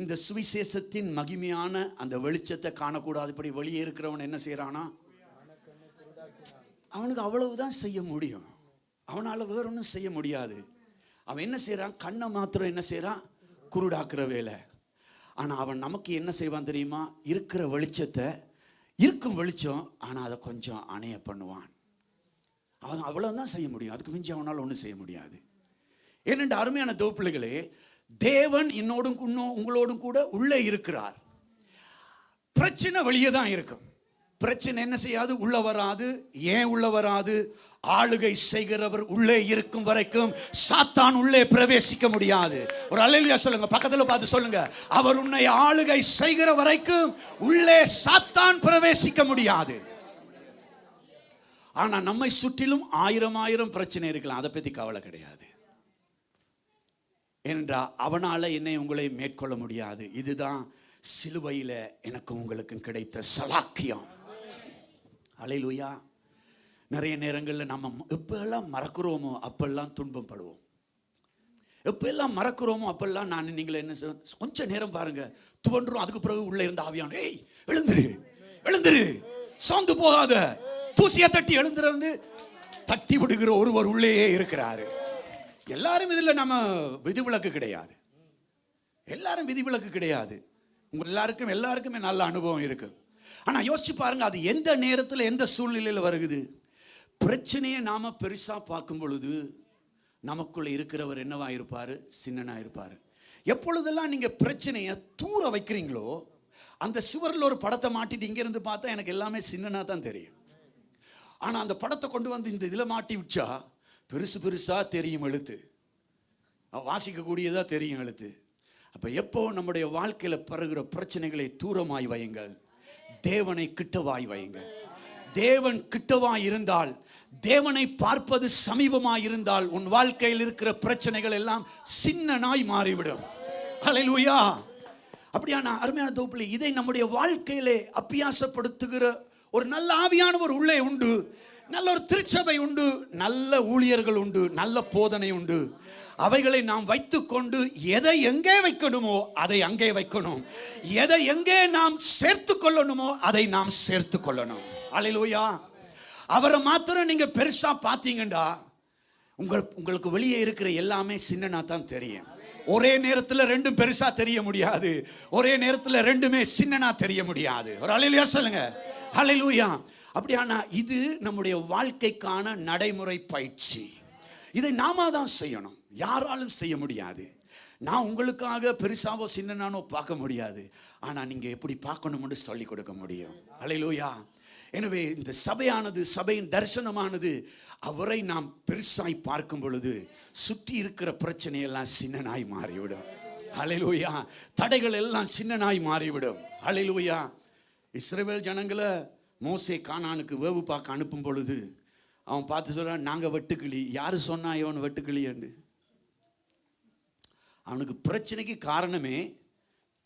Speaker 1: இந்த சுவிசேஷத்தின் மகிமையான அந்த வெளிச்சத்தை காணக்கூடாதுபடி வெளியே இருக்கிறவன் என்ன செய்யறானா, அவனுக்கு அவ்வளவுதான் செய்ய முடியும். அவனால வேற ஒன்றும் செய்ய முடியாது. அவன் என்ன செய்யறான், கண்ணை மாத்திரம் என்ன செய்யறான், குருடாக்குற வேலை. ஆனா அவன் நமக்கு என்ன செய்வான் தெரியுமா, இருக்கிற வெளிச்சத்தை, இருக்கும் வெளிச்சம், ஆனா அதை கொஞ்சம் அணைய பண்ணுவான். அவன் அவ்வளவுதான் செய்ய முடியும், அதுக்கு மிஞ்சி அவனால் ஒன்றும் செய்ய முடியாது. ஏனென்ற அருமையான தோப்பிள்ளைகளே, தேவன் என்னோடும் உங்களோடும் கூட உள்ளே இருக்கிறார். பிரச்சனை வெளியே தான் இருக்கும். பிரச்சனை என்ன செய்யாது, உள்ள வராது. ஏன் உள்ள வராது? ஆளுகை செய்கிறவர் உள்ளே இருக்கும் வரைக்கும் சாத்தான் உள்ளே பிரவேசிக்க முடியாது. ஒரு அல்லேலூயா சொல்லுங்க, பக்கத்துல பார்த்து சொல்லுங்க, அவர் உன்னை ஆளுகை செய்கிற வரைக்கும் உள்ளே சாத்தான் பிரவேசிக்க முடியாது. ஆனா நம்மை சுற்றிலும் ஆயிரம் பிரச்சனை இருக்கலாம், அதை பத்தி கவலை கிடையாது. ஏனென்றா அவனால என்னை உங்களை மேற்கொள்ள முடியாது. இதுதான் சிலுவையில எனக்கும் உங்களுக்கும் கிடைத்த சலாக்கியம். அல்லேலூயா. நிறைய நேரங்களில் நம்ம எப்பெல்லாம் மறக்கிறோமோ அப்பெல்லாம் துன்பம் படுவோம். எப்பெல்லாம் மறக்கிறோமோ அப்பெல்லாம் நான் நீங்களை என்ன கொஞ்சம் நேரம் பாருங்க துவண்டுரும். அதுக்கு பிறகு உள்ள இருந்த ஆவியான, ஏய் எழுந்துரு எழுந்துரு, சோர்ந்து போகாத, தூசியை தட்டி எழுந்துருந்து தட்டி விடுகிற ஒருவர் உள்ளேயே இருக்கிறாரு. எல்லாரும் இதில் நம்ம விதிவிலக்கு கிடையாது. எல்லாரும் விதிவிலக்கு கிடையாது. உங்க எல்லாருக்குமே நல்ல அனுபவம் இருக்கு. ஆனா யோசிச்சு பாருங்க, அது எந்த நேரத்தில் எந்த சூழ்நிலையில் வருகுது. பிரச்சனையை நாம பெருசா பார்க்கும் பொழுது நமக்குள்ள இருக்கிறவர் என்னவா இருப்பாரு, சின்னனா இருப்பாரு. எப்பொழுதெல்லாம் நீங்க பிரச்சனையை தூர வைக்கிறீங்களோ, அந்த சுவரில் ஒரு படத்தை மாட்டிட்டு இங்க இருந்து பார்த்தா எனக்கு எல்லாமே சின்னனா தான் தெரியும். ஆனா அந்த படத்தை கொண்டு வந்து இந்த இதுல மாட்டி வச்சா பெருசா தெரியும் எழுத்து, வாசிக்கக்கூடியதா தெரியும் எழுத்து. அப்ப எப்போ நம்முடைய வாழ்க்கையில பருகிற பிரச்சனைகளை தூரமாய் வையுங்கள், தேவனை கிட்டவாய் வையுங்கள். தேவன் கிட்டவாய் இருந்தால், தேவனை பார்ப்பது சமீபமாய் இருந்தால், உன் வாழ்க்கையில் இருக்கிற பிரச்சனைகள் எல்லாம் சின்னனாய் மாறிவிடும். ஹல்லேலூயா. அப்படியான அருமையான தொகுப்பில் இதை நம்முடைய வாழ்க்கையிலே அபியாசப்படுத்துகிற ஒரு நல்ல ஆவியானவர் உள்ளே உண்டு. நல்ல ஒரு திருச்சபை உண்டு, நல்ல ஊழியர்கள் உண்டு, நல்ல போதனை உண்டு. அவைகளை நாம் வைத்துக்கொண்டு எதை எங்கே வைக்கணுமோ அதை அங்கே வைக்கணும். எதை எங்கே நாம் சேர்த்து கொள்ளணுமோ அதை நாம் சேர்த்து கொள்ளணும். அல்லேலூயா. அவரை மாத்திரம் நீங்க பெருசா பார்த்தீங்கண்டா உங்களுக்கு வெளியே இருக்கிற எல்லாமே சின்னனா தான் தெரியும். ஒரே நேரத்தில் ரெண்டும் பெருசா தெரிய முடியாது, ஒரே நேரத்தில் ரெண்டுமே சின்னனா தெரிய முடியாது. ஒரு அல்லேலூயா சொல்லுங்க. அல்லேலூயா. அப்படியானா இது நம்முடைய வாழ்க்கைக்கான நடைமுறை பயிற்சி. இதை நாம தான் செய்யணும், யாராலும் செய்ய முடியாது. நான் உங்களுக்காக பெருசாவோ சின்னனானோ பார்க்க முடியாது, ஆனா நீங்க எப்படி பார்க்கணும்னு சொல்லி கொடுக்க முடியும். அல்லேலூயா. எனவே இந்த சபையானது, சபையின் தரிசனமானது, அவரை நாம் பெருசாய் பார்க்கும் பொழுது சுற்றி இருக்கிற பிரச்சனையெல்லாம் சின்னனாய் மாறிவிடும். அல்லேலூயா. தடைகள் எல்லாம் சின்னனாய் மாறிவிடும். அல்லேலூயா. இஸ்ரவேல் ஜனங்களை மோசே கானானுக்கு வேவு பார்க்க அனுப்பும் பொழுது அவன் பார்த்து சொல்றான், நாங்கள் வெட்டுக்கிளி. யாரு சொன்னா இவன் வெட்டுக்கிளி என்று? அவனுக்கு பிரச்சனைக்கு காரணமே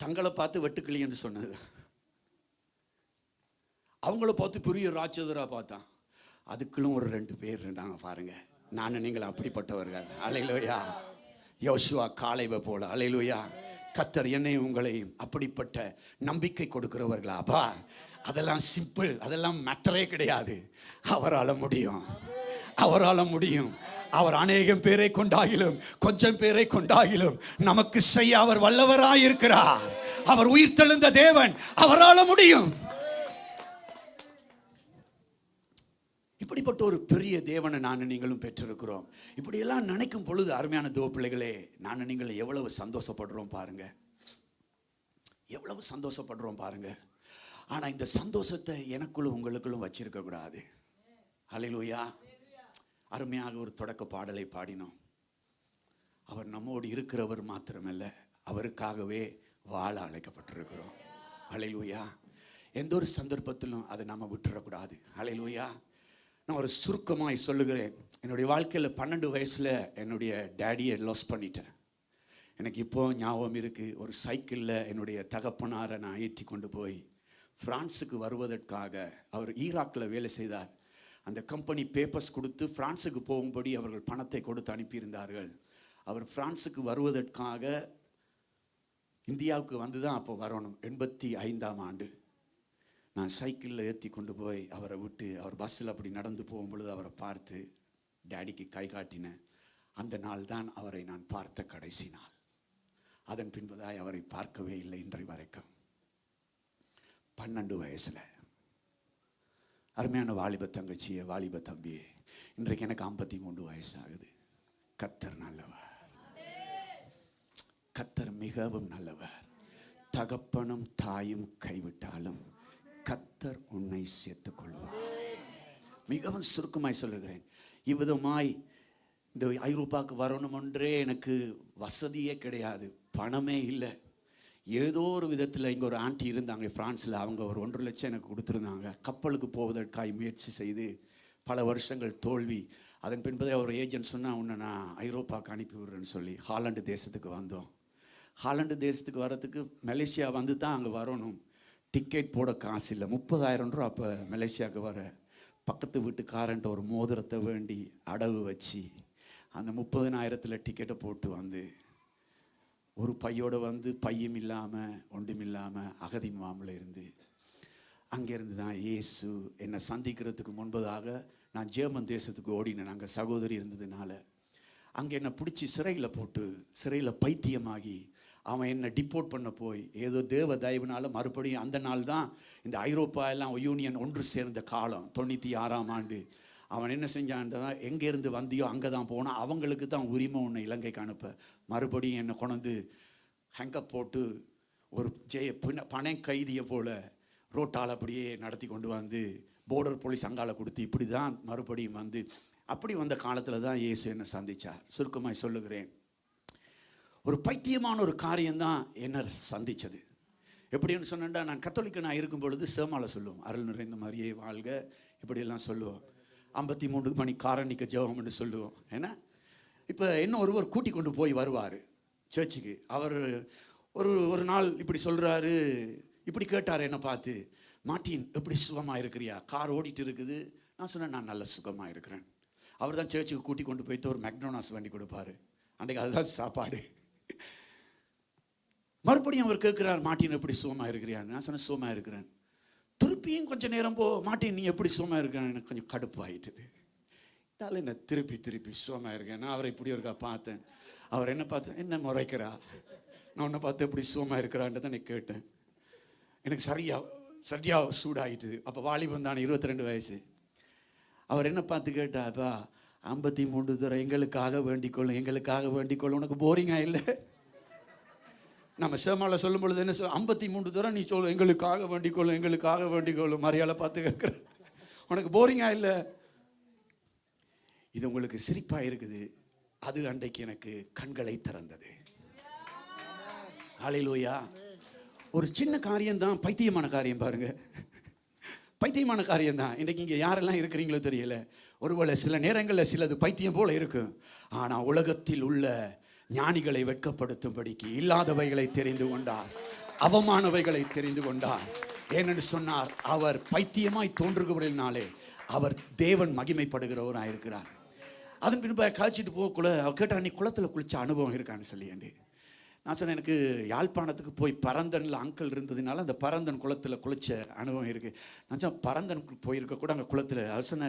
Speaker 1: தங்களை பார்த்து வெட்டுக்கிளி என்று சொன்னது. அவங்கள பார்த்து பெரிய ராட்சதரா பார்த்தான். அதுக்குள்ளும் ஒரு 2 பேர் இருந்தாங்க பாருங்க. நான் நீங்கள் அப்படிப்பட்டவர்கள். அல்லேலூயா. யோசுவா காலேபை போல. அல்லேலூயா. கர்த்தர் என்னையும் உங்களையும் அப்படிப்பட்ட நம்பிக்கை கொடுக்கிறவர்களா? அப்பா, அதெல்லாம் சிம்பிள், அதெல்லாம் மேட்டரே கிடையாது. அவரால் முடியும், அவரால் முடியும். அவர் அநேகம் பேரை கொண்டாகிலும் கொஞ்சம் பேரை கொண்டாகிலும் நமக்கு செய்ய அவர் வல்லவராயிருக்கிறார். அவர் உயிர்த்தெழுந்த தேவன், அவரால் முடியும். இப்படிப்பட்ட ஒரு பெரிய தேவனை நான் நீங்களும் பெற்றிருக்கிறோம். இப்படியெல்லாம் நினைக்கும் பொழுது அருமையான தேவ பிள்ளைகளே, நான் நீங்கள் எவ்வளவு சந்தோஷப்படுறோம் பாருங்க, எவ்வளவு சந்தோஷப்படுறோம் பாருங்க. ஆனா இந்த சந்தோஷத்தை எனக்குள்ளும் உங்களுக்குள்ளும் வச்சிருக்க கூடாது. ஹல்லேலூயா. அருமையாக ஒரு தொடக்க பாடலை பாடினோம். அவர் நம்மோடு இருக்கிறவர் மாத்திரமல்ல, அவருக்காகவே வாழ அழைக்கப்பட்டிருக்கிறோம். ஹல்லேலூயா. எந்த ஒரு சந்தர்ப்பத்திலும் அதை நம்ம விட்டுறக்கூடாது. ஹல்லேலூயா. நான் ஒரு சுருக்கமாய் சொல்லுகிறேன். என்னுடைய வாழ்க்கையில் 12 வயசில் என்னுடைய டேடியை லாஸ் பண்ணிட்டேன். எனக்கு இப்போ ஞாபகம் இருக்குது. ஒரு சைக்கிளில் என்னுடைய தகப்பனாரை நான் ஏற்றி கொண்டு போய் ஃப்ரான்ஸுக்கு வருவதற்காக, அவர் ஈராக்கில் வேலை செய்தார். அந்த கம்பெனி பேப்பர்ஸ் கொடுத்து ஃப்ரான்ஸுக்கு போகும்படி அவர்கள் பணத்தை கொடுத்து அனுப்பியிருந்தார்கள். அவர் ஃப்ரான்ஸுக்கு வருவதற்காக இந்தியாவுக்கு வந்து தான் அப்போ வரணும். 85ஆம் ஆண்டு நான் சைக்கிளில் ஏற்றி கொண்டு போய் அவரை விட்டு, அவர் பஸ்ஸில் அப்படி நடந்து போகும்பொழுது அவரை பார்த்து டேடிக்கு கை காட்டினேன். அந்த நாள் தான் அவரை நான் பார்த்த கடைசி நாள். அதன் பின்பதாய் அவரை பார்க்கவே இல்லை இன்றை வரைக்கும். 12 வயசில். அருமையான வாலிப தங்கச்சியே, வாலிப தம்பியே, இன்றைக்கு எனக்கு 53 வயசு ஆகுது. கர்த்தர் நல்லவர், கர்த்தர் மிகவும் நல்லவர். தகப்பனும் தாயும் கைவிட்டாலும் கர்த்தர் உன்னை சேர்த்துக் கொள்வார். மிகவும் சுருக்கமாய் சொல்லுகிறேன். இவ்விதமாய் இந்த ஐரோப்பாவுக்கு வரணும் என்றே எனக்கு வசதியே கிடையாது, பணமே இல்லை. ஏதோ ஒரு விதத்தில் இங்கே ஒரு ஆண்டி இருந்தாங்க ஃப்ரான்ஸில். அவங்க ஒரு 1.5 லட்சம் எனக்கு கொடுத்துருந்தாங்க. கப்பலுக்கு போவதற்காக முயற்சி செய்து பல வருஷங்கள் தோல்வி. அதன் பின்பதே ஒரு ஏஜென்ட் சொன்னால், உன்னை நான் ஐரோப்பாவுக்கு அனுப்பி விடுறேன்னு சொல்லி ஹாலண்டு தேசத்துக்கு வந்தோம். ஹாலண்டு தேசத்துக்கு வரத்துக்கு மலேசியா வந்து தான் அங்கே வரணும். டிக்கெட் போட காசு இல்லை. 30,000 ரூபா அப்போ மலேசியாவுக்கு வர. பக்கத்து வீட்டுக்காரன்ட்ட ஒரு மோதிரத்தை வேண்டி அடவு வச்சு அந்த 30,000 டிக்கெட்டை போட்டு வந்து ஒரு பையோடு வந்து, பையும் இல்லாமல் ஒன்றும் இல்லாமல் அகதி மாமில் இருந்து, அங்கேருந்து தான் இயேசு என்னை சந்திக்கிறதுக்கு முன்பதாக நான் ஜெர்மன் தேசத்துக்கு ஓடினேன். அங்கே சகோதரி இருந்ததுனால அங்கே என்னை பிடிச்சி சிறையில் போட்டு, சிறையில் பைத்தியமாகி அவன் என்னை டிப்போர்ட் பண்ண போய், ஏதோ தேவ தயவுனால மறுபடியும் அந்த நாள் தான் இந்த ஐரோப்பா எல்லாம் யூனியன் ஒன்று சேர்ந்த காலம், 96ஆம் ஆண்டு. அவன் என்ன செஞ்சான்டா, எங்கேருந்து வந்தியோ அங்கே தான் போனான். அவங்களுக்கு தான் உரிமை உன்னை இலங்கைக்கு அனுப்ப. மறுபடியும் என்னை கொண்டு ஹேங்கப் போட்டு ஒரு பனை கைதியை போல் ரோட்டால் அப்படியே நடத்தி கொண்டு வந்து போர்டர் போலீஸ் அங்கால கொடுத்து, இப்படி தான் மறுபடியும் வந்து, அப்படி வந்த காலத்தில் தான் இயேசு என்னை சந்தித்தார். சுருக்கமாய் சொல்லுகிறேன், ஒரு பைத்தியமான ஒரு காரியம்தான் என்னை சந்தித்தது. எப்படின்னு சொன்னேன்டா, நான் கத்தோலிக்கனாக இருக்கும் பொழுது சேமால சொல்லுவோம், அருள் நிறைந்த மாதிரியே வாழ்க, இப்படியெல்லாம் சொல்லுவோம். 53 மணி காரணிக்க ஜெபம்னு சொல்லுவோம். ஏன்னா இப்போ என்ன ஒருவர் கூட்டி கொண்டு போய் வருவார் சர்ச்சுக்கு. அவர் ஒரு நாள் இப்படி சொல்கிறாரு, இப்படி கேட்டார் என்னை பார்த்து, மார்ட்டின் எப்படி சுகமாக இருக்கிறியா? கார் ஓடிட்டு இருக்குது. நான் சொன்னேன், நான் நல்ல சுகமாக இருக்கிறேன். அவர் தான் சர்ச்சுக்கு கூட்டி கொண்டு போய்த்து ஒரு மெக்டோனாஸ் வேண்டி கொடுப்பாரு. அன்றைக்கு அதுதான் சாப்பாடு. மறுபடியும் அவர் கேட்குறார், மார்ட்டின் எப்படி சுகமாக இருக்கிறியான்னு. நான் சொன்னேன், சுகமாக இருக்கிறேன். திருப்பியும் கொஞ்சம் நேரம் மார்ட்டின் நீ எப்படி சுகமாக இருக்கிறேன்? எனக்கு கொஞ்சம் கடுப்பு ஆகிட்டுது. இதால் என்ன திருப்பி சுகமாக இருக்கேன். நான் அவரை இப்படி இருக்கா பார்த்தேன். அவர் என்ன பார்த்து, என்ன முறைக்கிறா? நான் உன்னை பார்த்து எப்படி சுகமாக இருக்கிறான்ட்டு தான் எனக்கு கேட்டேன். எனக்கு சரியா சூடாகிட்டுது. அப்போ வாலிபம் தானே, 22 வயசு. அவர் என்ன பார்த்து கேட்டாப்பா, 53 தடவை எங்களுக்காக வேண்டிக்கொள்ளும். உனக்கு போரிங்காக இல்லை? நம்ம சேமால சொல்லும் பொழுது என்ன சொல்ல, 53 தடவை நீ சொல்லும் எங்களுக்காக வேண்டிக்கொள்ளும். மரியாதை பார்த்து கேட்குற, உனக்கு போரிங்காக இல்லை? இது உங்களுக்கு சிரிப்பாக இருக்குது. அது அன்றைக்கு எனக்கு கண்களை திறந்தது. ஹல்லேலூயா. ஒரு சின்ன காரியம்தான், பைத்தியமான காரியம் பாருங்க, பைத்தியமான காரியம்தான். இன்றைக்கு இங்கே யாரெல்லாம் இருக்கிறீங்களோ தெரியல. ஒருவேளை சில நேரங்களில் சிலது பைத்தியம் போல இருக்கும். ஆனால் உலகத்தில் உள்ள ஞானிகளை வெட்கப்படுத்தும்படிக்கு இல்லாதவைகளை தெரிந்து கொண்டார், அவமானவைகளை தெரிந்து கொண்டார். ஏனென்று சொன்னார், அவர் பைத்தியமாய் தோன்றுகிறவரினாலே அவர் தேவன் மகிமைப்படுகிறவராக இருக்கிறார். அதன் பின்பு காய்ச்சிட்டு போகக்குள்ள அவ கேட்டா, நீ குளத்தில் குளிச்ச அனுபவம் இருக்கான்னு சொல்லியாண்டு. நான் சொன்னேன், எனக்கு யாழ்ப்பாணத்துக்கு போய் பரந்தனில் அங்கிள் இருந்ததுனால அந்த பரந்தன் குளத்தில் குளிச்ச அனுபவம் இருக்குது. நான் சொன்னேன், பரந்தனுக்கு போயிருக்க கூட அங்கே குளத்தில். அவர் சொன்ன,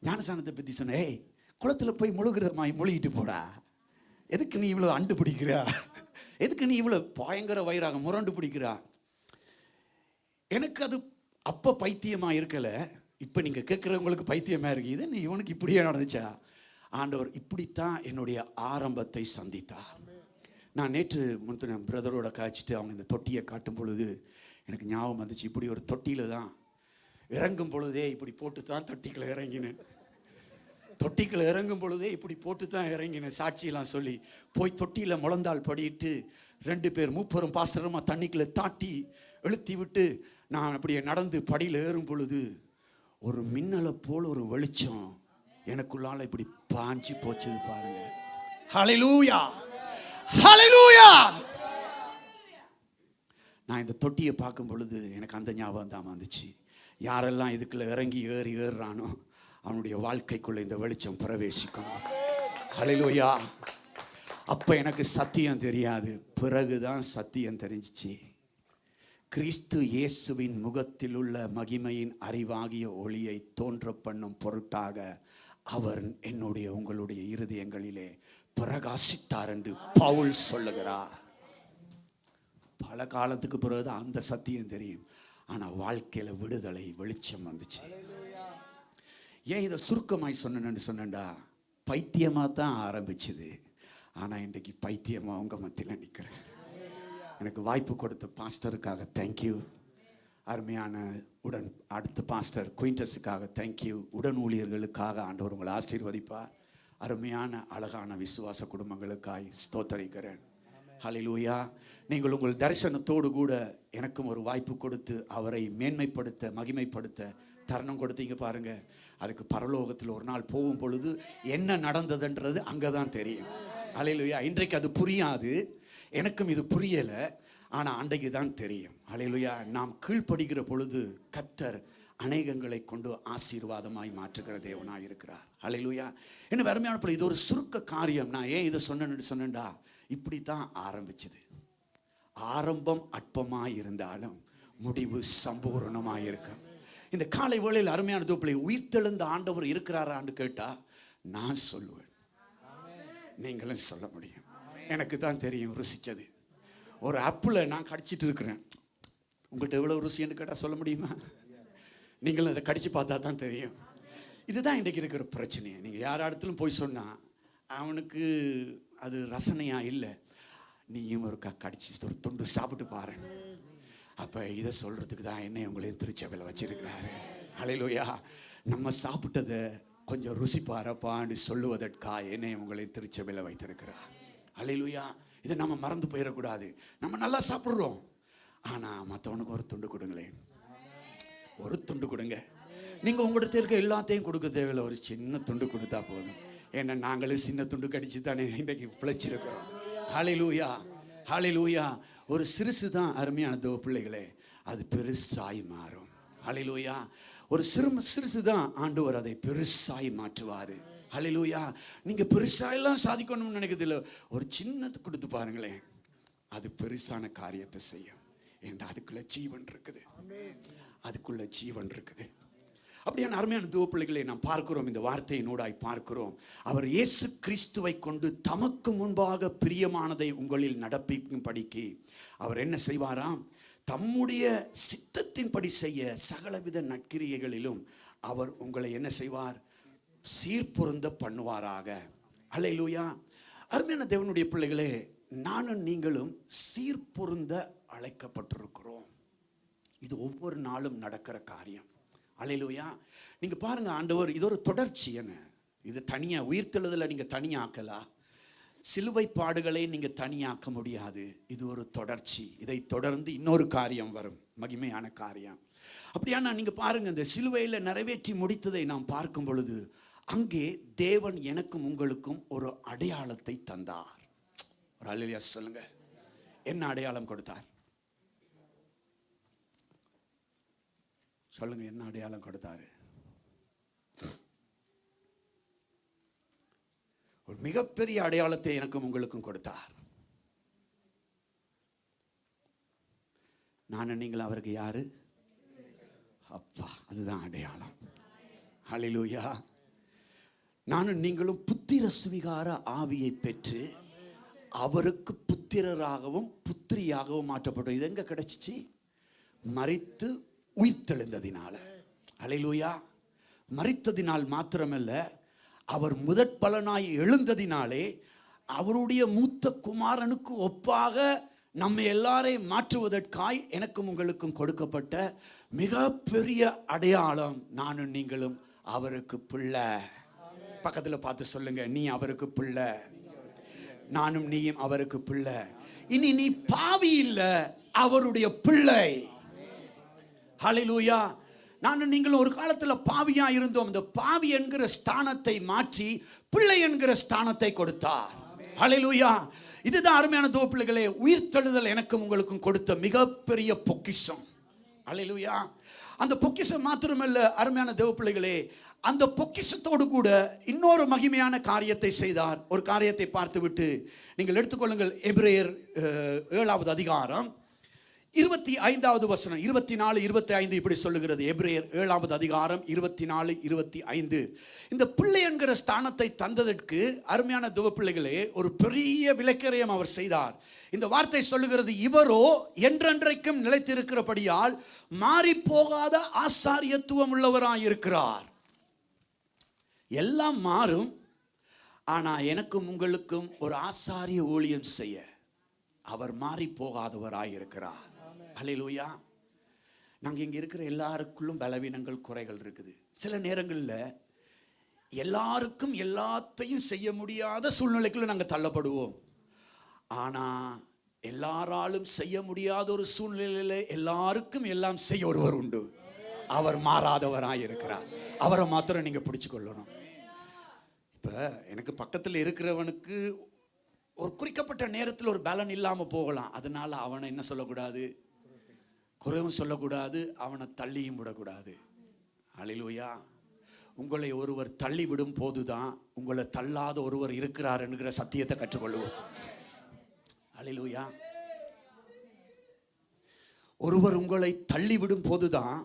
Speaker 1: ஞானசானத்தை பற்றி சொன்னேன், ஏய் குளத்தில் போய் முழுகிட்டு போடா, எதுக்கு நீ இவ்வளோ அண்டு பிடிக்கிறா, எதுக்கு நீ இவ்வளோ பயங்கர வயிறாக முரண்டு பிடிக்கிறா. எனக்கு அது அப்போ பைத்தியமாக இருக்கலை, இப்போ நீங்கள் கேட்குறவங்களுக்கு பைத்தியமாக இருக்குது. இது நீ இவனுக்கு இப்படியே நடந்துச்சா? ஆண்டவர் இப்படித்தான் என்னுடைய ஆரம்பத்தை சந்தித்தார். நான் நேற்று முந்தின பிரதரோட காய்ச்சிட்டு அவங்க இந்த தொட்டியை காட்டும் பொழுது எனக்கு ஞாபகம் வந்துச்சு, இப்படி ஒரு தொட்டியில் தான் இறங்கும் பொழுதே இப்படி போட்டு தான் தொட்டிக்குள்ள இறங்கினேன். தொட்டிக்குள்ள இறங்கும் பொழுதே இப்படி போட்டு தான் இறங்கினேன். சாட்சியெல்லாம் சொல்லி போய் தொட்டியில் முழந்தால் படிட்டு 2 பேர் மூப்பரும் பாஸ்டருமா தண்ணிக்குள்ள தாட்டி இழுத்தி விட்டு நான் அப்படியே நடந்து படியில் ஏறும் பொழுது ஒரு மின்னலை போல் ஒரு வெளிச்சம் எனக்குள்ளால இப்படி பாஞ்சு போச்சுது பாருங்க. ஹல்லேலூயா, ஹல்லேலூயா. நான் இந்த தொட்டியை பார்க்கும் பொழுது எனக்கு அந்த ஞாபகம் தான் வந்துச்சு. யாரெல்லாம் இதுக்குள்ள இறங்கி ஏறுறானோ அவனுடைய வாழ்க்கைக்குள்ள இந்த வெளிச்சம் பிரவேசிக்கணும். ஹல்லேலூயா. அப்ப எனக்கு சத்தியம் தெரியாது, பிறகுதான் சத்தியம் தெரிஞ்சிச்சு. கிறிஸ்து இயேசுவின் முகத்தில் உள்ள மகிமையின் அறிவாகிய ஒளியை தோன்ற பண்ணும் பொருட்டாக அவர் என்னுடைய உங்களுடைய இருதயங்களிலே பிரகாசித்தார் என்று பவுல் சொல்லுகிறார். பல காலத்துக்கு பிறகுதான் அந்த சத்தியம் தெரியும். ஆனா வாழ்க்கையில விடுதலை வெளிச்சம் வந்துச்சு. ஏன் இதை சுருக்கமாய் சொன்னேன்டா, பைத்தியமா தான் ஆரம்பிச்சுது. ஆனா இன்றைக்கு பைத்தியமா உங்க மத்தியில் நிற்கிறேன். எனக்கு வாய்ப்பு கொடுத்த பாஸ்டருக்காக தேங்க்யூ. அருமையான அடுத்த பாஸ்டர் குயின்டஸுக்காக தேங்க்யூ. உடன் ஊழியர்களுக்காக ஆண்டவர் உங்களை ஆசீர்வதிப்பார். அருமையான அழகான விசுவாச குடும்பங்களுக்காய் ஸ்தோத்தரிக்கிறேன். ஹல்லேலூயா. நீங்கள் உங்கள் தரிசனத்தோடு கூட எனக்கும் ஒரு வாய்ப்பு கொடுத்து அவரை மேன்மைப்படுத்த மகிமைப்படுத்த தருணம் கொடுத்தீங்க பாருங்க. அதுக்கு பரலோகத்தில் ஒரு நாள் போகும் பொழுது என்ன நடந்ததுன்றது அங்கே தான் தெரியும். ஹல்லேலூயா. இன்றைக்கு அது புரியாது, எனக்கும் இது புரியலை, ஆனால் அன்றைக்கு தான் தெரியும். ஹல்லேலூயா. நாம் கீழ்ப்படுகிற பொழுது கர்த்தர் அநேகங்களை கொண்டு ஆசீர்வாதமாய் மாற்றுகிற தேவனாய் இருக்கிறார். ஹல்லேலூயா. என்ன அருமையான பிள்ளை, இது ஒரு சுருக்க காரியம். நான் ஏன் இதை சொன்னேன்டா, இப்படி தான் ஆரம்பிச்சது. ஆரம்பம் அற்பமாய் இருந்தாலும் முடிவு சம்பூர்ணமாய் இருக்கும். இந்த காலை வேளையில் அருமையான தோப்பிள்ளை, உயிர்த்தெழுந்த ஆண்டவர் இருக்கிறாரான்னு கேட்டா நான் சொல்லுவேன், நீங்களும் சொல்ல முடியும். எனக்கு தான் தெரியும் ருசிச்சது. ஒரு ஆப்பிளை நான் கடிச்சிட்டு இருக்கிறேன், உங்கள்கிட்ட எவ்வளோ ருசின்னு கேட்டால் சொல்ல முடியுமா? நீங்களும் அதை கடிச்சு பார்த்தா தான் தெரியும். இதுதான் இன்றைக்கு இருக்கிற பிரச்சனையே. நீங்கள் யார் இடத்துலையும் போய் சொன்னால் அவனுக்கு அது ரசனையாக இல்லை, நீயும் ஒரு கடிச்சு ஒரு துண்டு சாப்பிட்டு பாரு. அப்போ இதை சொல்கிறதுக்கு தான் என்னை உங்களையும் திருச்சபையில் வச்சிருக்கிறாரு. ஹல்லேலூயா. நம்ம சாப்பிட்டதை கொஞ்சம் ருசி பாரப்பான்னு சொல்லுவதற்காக என்னை உங்களையும் திருச்சபையில் வைத்திருக்கிறார். ஹல்லேலூயா. இதை நம்ம மறந்து போயிடக்கூடாது. நம்ம நல்லா சாப்பிட்றோம், ஆனால் மற்றவனுக்கு ஒரு துண்டு கொடுங்களேன், ஒரு துண்டு கொடுங்க. நீங்கள் உங்கள்கிட்ட இருக்க எல்லாத்தையும் கொடுக்க தேவையில்லை, ஒரு சின்ன துண்டு கொடுத்தா போதும். ஏன்னா நாங்களும் சின்ன துண்டு கடிச்சு தானே இன்றைக்கு பிழைச்சிருக்கிறோம். ஹல்லேலூயா, ஹல்லேலூயா. ஒரு சிறுசு தான் அருமையான தேவ பிள்ளைகளே, அது பெருசாய் மாறும். ஹல்லேலூயா. ஒரு சிறுசு தான் ஆண்டவர் அதை பெருசாய் மாற்றுவார். ஹல்லேலூயா. நீங்கள் பெருசாயெல்லாம் சாதிக்கணும்னு நினைக்கிறதில்ல, ஒரு சின்னது கொடுத்து பாருங்களேன், அது பெருசான காரியத்தை செய்யும். ஏன்டா அதுக்குள்ள ஜீவன் இருக்குது, அதுக்குள்ள ஜீவன் இருக்குது. அப்படியான அருமையான தேவ பிள்ளைகளை நாம் பார்க்கிறோம், இந்த வார்த்தையினூடாய் பார்க்கிறோம். அவர் இயேசு கிறிஸ்துவை கொண்டு தமக்கு முன்பாக பிரியமானதை உங்களில் நடப்பிக்கும்படிக்கு அவர் என்ன செய்வாராம்? தம்முடைய சித்தத்தின்படி செய்ய சகலவித நற்கிரியைகளிலும் அவர் உங்களை என்ன செய்வார்? சீர்பொருந்த பண்ணுவாராக. அல்லேலூயா. அருமையான தேவனுடைய பிள்ளைகளே, நானும் நீங்களும் சீர்பொருந்த அழைக்கப்பட்டிருக்கிறோம். இது ஒவ்வொரு நாளும் நடக்கிற காரியம். அல்லேலூயா. நீங்க பாருங்க, ஆண்டவர் இது ஒரு தொடர்ச்சி. என்ன இது தனியா உயிர்த்தெழுதலை நீங்க தனியாக்கலாம், சிலுவை பாடுகளை நீங்க தனியாக்க முடியாது. இது ஒரு தொடர்ச்சி. இதை தொடர்ந்து இன்னொரு காரியம் வரும், மகிமையான காரியம். அப்படியானா நீங்க பாருங்க, இந்த சிலுவையில் நிறைவேற்றி முடித்ததை நாம் பார்க்கும் பொழுது அங்கே தேவன் எனக்கும் உங்களுக்கும் ஒரு அடையாளத்தை தந்தார். ஒரு அல்லேலூயா சொல்லுங்க. என்ன அடையாளம் கொடுத்தார் சொல்லுங்க? என்ன அடையாளம் கொடுத்தாரு? ஒரு மிகப்பெரிய அடையாளத்தை எனக்கும் உங்களுக்கும் கொடுத்தார். நானும் நீங்களும் அவருக்கு யாரு? அப்பா. அதுதான் அடையாளம். ஹல்லேலூயா. நானும் நீங்களும் புத்திர சுவிகார ஆவியை பெற்று அவருக்கு புத்திரராகவும் புத்திரியாகவும் மாற்றப்பட்டோம். இது எங்க கிடைச்சிச்சு? மரித்து உயிர்த்தெழுந்ததினால. ஹல்லேலூயா. மரித்ததினால் மாத்திரமல்ல, அவர் முதற் பலனாய் எழுந்ததினாலே அவருடைய மூத்த குமாரனுக்கு ஒப்பாக நம்ம எல்லாரையும் மாற்றுவதற்காய் எனக்கும் உங்களுக்கும் கொடுக்கப்பட்ட மிகப்பெரிய அடையாளம் நானும் நீங்களும் அவருக்கு பிள்ளை. பக்கத்தில் பார்த்து சொல்லுங்க, நீ அவருக்கு பிள்ளை, நானும் நீயும் அவருக்கு பிள்ளை. இனி நீ பாவி இல்ல, அவருடைய பிள்ளை. ஹல்லேலூயா. நானும் நீங்களும் ஒரு காலத்தில் பாவியா இருந்தோம். இந்த பாவி என்கிற ஸ்தானத்தை மாற்றி பிள்ளை என்கிற ஸ்தானத்தை கொடுத்தார். ஹல்லேலூயா. இதுதான் அருமையான தோப்பிள்ளைகளே, உயிர்த்தெழுதல் எனக்கும் உங்களுக்கும் கொடுத்த மிகப்பெரிய பொக்கிஷம். ஹல்லேலூயா. அந்த பொக்கிஷம் மாத்திரமல்ல அருமையான தேவப்பிள்ளைகளே, அந்த பொக்கிஷத்தோடு கூட இன்னொரு மகிமையான காரியத்தை செய்தார். ஒரு காரியத்தை பார்த்துவிட்டு நீங்கள் எடுத்துக்கொள்ளுங்கள். எபிரேயர் 7வது அதிகாரம் 25வது வசனம், 24, 25 இப்படி சொல்லுகிறது. எபிரேயர் 7வது அதிகாரம் 24, 25. இந்த பிள்ளை என்கிற ஸ்தானத்தை தந்ததற்கு அருமையான தேவப்பிள்ளைகளே ஒரு பெரிய விலைக்கரியம் அவர் செய்தார். இந்த வார்த்தை சொல்லுகிறது, இவரோ என்றென்றைக்கும் நிலைத்திருக்கிறபடியால் மாறி போகாத ஆசாரியத்துவம் உள்ளவராயிருக்கிறார். எல்லாம் மாறும், ஆனா எனக்கும் உங்களுக்கும் ஒரு ஆசாரிய ஊழியம் செய்ய அவர் மாறி போகாதவராயிருக்கிறார். ஹல்லேலூயா. நாங்கள் இங்கே இருக்கிற எல்லாருக்குள்ளும் பலவீனங்கள், குறைகள் இருக்குது. சில நேரங்களில் எல்லாருக்கும் எல்லாத்தையும் செய்ய முடியாத சூழ்நிலைக்குள்ள நாங்கள் தள்ளப்படுவோம். ஆனால் எல்லாராலும் செய்ய முடியாத ஒரு சூழ்நிலையில் எல்லாருக்கும் எல்லாம் செய்ய ஒருவர் உண்டு. அவர் மாறாதவராக இருக்கிறார். அவரை மாத்திரம் நீங்கள் பிடிச்சு கொள்ளணும். இப்போ எனக்கு பக்கத்தில் இருக்கிறவனுக்கு ஒரு குறிக்கப்பட்ட நேரத்தில் ஒரு பலன் இல்லாமல் போகலாம். அதனால அவனை என்ன சொல்லக்கூடாது? குறைவும் சொல்லக்கூடாது, அவனை தள்ளியும் விடக்கூடாது. ஹல்லேலூயா. உங்களை ஒருவர் தள்ளி விடும் போதுதான் உங்களை தள்ளாத ஒருவர் இருக்கிறார் என்கிற சத்தியத்தை கற்றுக்கொள்ளுவோம். ஹல்லேலூயா. ஒருவர் உங்களை தள்ளிவிடும் போதுதான்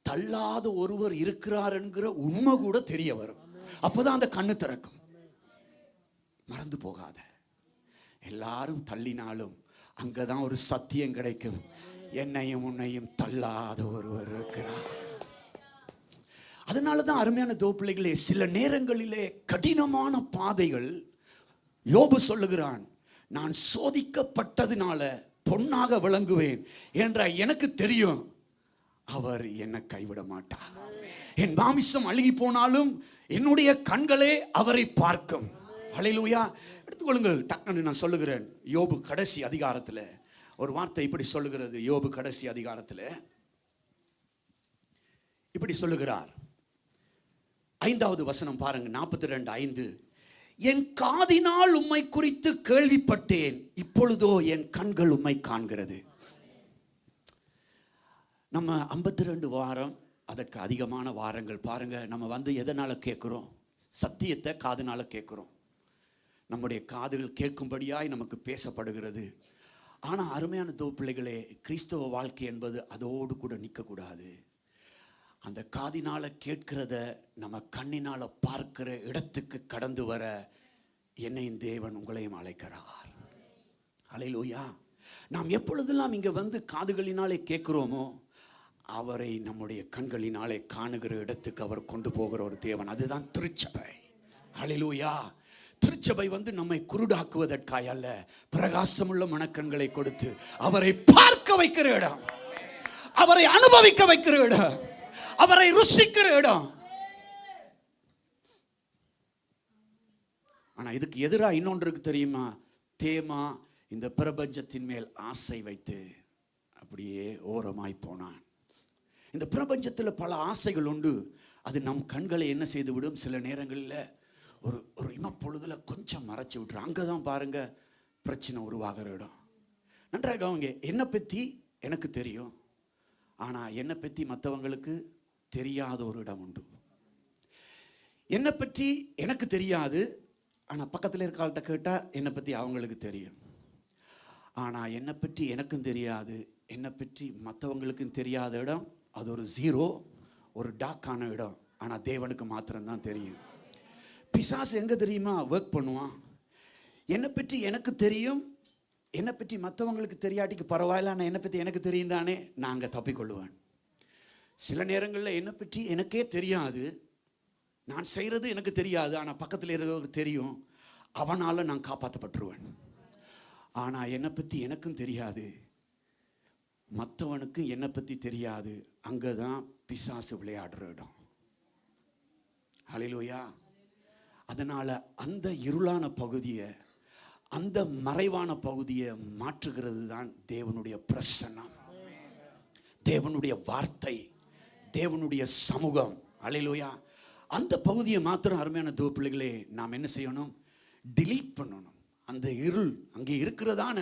Speaker 1: தள்ளாத ஒருவர் இருக்கிறார் என்கிற உண்மை கூட தெரிய வரும். அப்போதான் அந்த கண்ணு திறக்கும். மறந்து போகாத. எல்லாரும் தள்ளினாலும் அங்கதான் ஒரு சத்தியம் கிடைக்கும். என்னையும் உன்னையும் தள்ளாத ஒருவர் இருக்கிறார். அதனாலதான் அருமையான தேவப்பிள்ளைகளே, சில நேரங்களிலே கடினமான பாதைகள், யோபு சொல்லுகிறான், நான் சோதிக்கப்பட்டதினால பொன்னாக விளங்குவேன் என்ற எனக்கு தெரியும், அவர் என்னை கைவிட மாட்டார். என் மாமிசம் அழுகி போனாலும் என்னுடைய கண்களே அவரை பார்க்கும். ஹல்லேலூயா. எடுத்துக்கொள்ளுங்கள், டக்குன்னு நான் சொல்லுகிறேன். யோபு கடைசி அதிகாரத்தில் ஒரு வார்த்தை இப்படி சொல்லுகிறது. யோபு கடைசி அதிகாரத்தில் இப்படி சொல்லுகிறார். 5வது வசனம் பாருங்க, 42:5. என் காதினால் உம்மை குறித்து கேள்விப்பட்டேன், இப்பொழுதோ என் கண்கள் உம்மை காண்கிறது. நம்ம 52 வாரம், அதற்கு அதிகமான வாரங்கள் பாருங்க, நம்ம எதனால கேட்கிறோம்? சத்தியத்தை காதுனால கேட்கிறோம். நம்முடைய காதுகள் கேட்கும்படியாய் நமக்கு பேசப்படுகிறது. ஆனால் அருமையான தோப்பிள்ளைகளே, கிறிஸ்தவ வாழ்க்கை என்பது அதோடு கூட நிற்கக்கூடாது. அந்த காதினால கேட்கிறத நம்ம கண்ணினால பார்க்கிற இடத்துக்கு கடந்து வர என்னையும் தேவன் உங்களையும் அழைக்கிறார். ஹல்லேலூயா. நாம் எப்பொழுதெல்லாம் இங்கே காதுகளினாலே கேட்கிறோமோ அவரை நம்முடைய கண்களினாலே காணுகிற இடத்துக்கு அவர் கொண்டு போகிற ஒரு தேவன். அதுதான் திருச்சபை. ஹல்லேலூயா. திருச்சபை நம்மை குருடாக்குவதற்காய் அல்ல, பிரகாசமுள்ள மனக்கண்களை கொடுத்து அவரை பார்க்க வைக்கிற இடம், அவரை அனுபவிக்க வைக்கிற இடம், அவரை ருசிக்கிற இடம். ஆனா இதுக்கு எதிராக இன்னொன்று இருக்கு தெரியுமா? தேமா இந்த பிரபஞ்சத்தின் மேல் ஆசை வைத்து அப்படியே ஓரமாய் போனான். இந்த பிரபஞ்சத்தில் பல ஆசைகள் உண்டு. அது நம் கண்களை என்ன செய்து விடும்? சில நேரங்களில் ஒரு இமப்பொழுதுல கொஞ்சம் மறைச்சி விட்டுரும். அங்கதான் பாருங்க பிரச்சனை உருவாகிற இடம். நன்றாக அவங்க, என்னை பற்றி எனக்கு தெரியும், ஆனால் என்னை பற்றி மற்றவங்களுக்கு தெரியாத ஒரு இடம் உண்டு. என்னை பற்றி எனக்கு தெரியாது, ஆனால் பக்கத்தில் இருக்க ஆள்கிட்ட கேட்டால் என்னை பற்றி அவங்களுக்கு தெரியும். ஆனால் என்னை பற்றி எனக்கும் தெரியாது, என்னை பற்றி மற்றவங்களுக்கும் தெரியாத இடம் அது ஒரு ஜீரோ, ஒரு டாக்கான இடம். ஆனால் தேவனுக்கு மாத்திரம்தான் தெரியும். பிசாசு எங்கே தெரியுமா ஒர்க் பண்ணுவான்? என்னை பற்றி எனக்கு தெரியும், என்னை பற்றி மற்றவங்களுக்கு தெரியாட்டிக்கு பரவாயில்ல, ஆனால் என்னை பற்றி எனக்கு தெரியும் தானே, நான் அங்கே தப்பிக்கொள்ளுவேன். சில நேரங்களில் என்னை பற்றி எனக்கே தெரியாது, நான் செய்கிறது எனக்கு தெரியாது, ஆனால் பக்கத்தில் இருக்கிறவருக்கு தெரியும், அவனால் நான் காப்பாற்றப்பட்டுருவேன். ஆனால் என்னை பற்றி எனக்கும் தெரியாது, மற்றவனுக்கும் என்னை பற்றி தெரியாது. அங்கே தான் பிசாசு விளையாடுற இடம். ஹல்லேலூயா. அதனால் அந்த இருளான பகுதியை, அந்த மறைவான பகுதியை மாற்றுகிறது தான் தேவனுடைய பிரசன்னம், தேவனுடைய வார்த்தை, தேவனுடைய சமூகம். ஹல்லேலூயா. அந்த பகுதியை மாத்திரம் அருமையான தேவ பிள்ளைகளே நாம் என்ன செய்யணும்? டிலீட் பண்ணணும். அந்த இருள், அங்கே இருக்கிறதான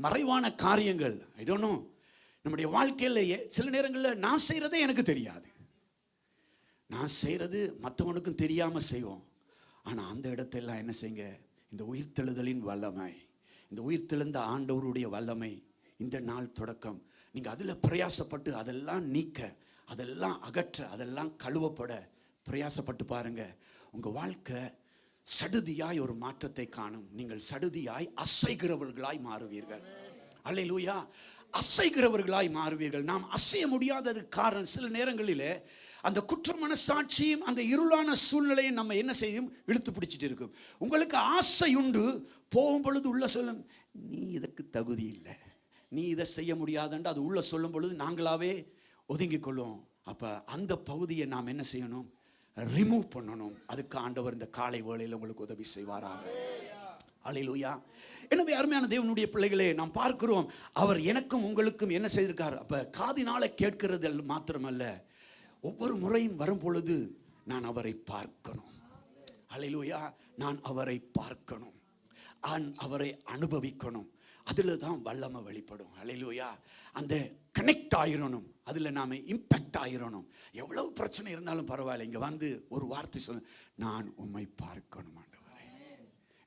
Speaker 1: மறைவான காரியங்கள், ஐ டோன்ட் நோ, நம்முடைய வாழ்க்கையில் சில நேரங்களில் நான் செய்கிறதே எனக்கு தெரியாது, நான் செய்கிறது மற்றவனுக்கும் தெரியாமல் செய்வோம். ஆனால் அந்த இடத்தெல்லாம் என்ன செய்யுங்க? இந்த உயிர்த்தெழுதலின் வல்லமை, இந்த உயிர்த்தெழுந்த ஆண்டவருடைய வல்லமை இந்த நாள் தொடக்கம் நீங்கள் அதில் பிரயாசப்பட்டு அதெல்லாம் நீக்க, அதெல்லாம் அகற்ற, அதெல்லாம் கழுவப்பட பிரயாசப்பட்டு பாருங்க. உங்கள் வாழ்க்கை சடுதியாய் ஒரு மாற்றத்தை காணும். நீங்கள் சடுதியாய் அசைகிறவர்களாய் மாறுவீர்கள். அல்லேலூயா. அசைகிறவர்களாய் மாறுவீர்கள். நாம் அசைய முடியாததுக்கு காரணம் சில நேரங்களில் அந்த குற்ற மனசாட்சியும் அந்த இருளான சூழ்நிலையை நம்ம என்ன செய்யும்? இழுத்து பிடிச்சிட்டு இருக்கும். உங்களுக்கு ஆசை உண்டு, போகும் பொழுது உள்ள சொல்லும், நீ இதற்கு தகுதி இல்லை, நீ இதை செய்ய முடியாதுன்னு அது உள்ள சொல்லும் பொழுது நாங்களாவே ஒதுங்கிக் கொள்வோம். அப்போ அந்த பகுதியை நாம் என்ன செய்யணும்? ரிமூவ் பண்ணணும். அதுக்கு ஆண்டவர் இந்த காலை வேளையில் உங்களுக்கு உதவி செய்வாராக. அல்லேலூயா. எனவே அருமையான தேவனுடைய பிள்ளைகளே, நாம் பார்க்கிறோம் அவர் எனக்கும் உங்களுக்கும் என்ன செய்திருக்கார். அப்போ காதினால கேட்கிறது மாத்திரமல்ல, ஒவ்வொரு முறையும் வரும் பொழுது நான் அவரை பார்க்கணும். அல்லேலூயா. நான் அவரை பார்க்கணும், அவரை அனுபவிக்கணும். அதில் தான் வல்லமை வெளிப்படும். அல்லேலூயா. அந்த கனெக்ட் ஆயிரணும், அதில் நாம் இம்பேக்ட் ஆயிரணும். எவ்வளவு பிரச்சனை இருந்தாலும் பரவாயில்ல, இங்கே வந்து ஒரு வார்த்தை சொல்ல, நான் உம்மை பார்க்கணும் ஆண்டவரே.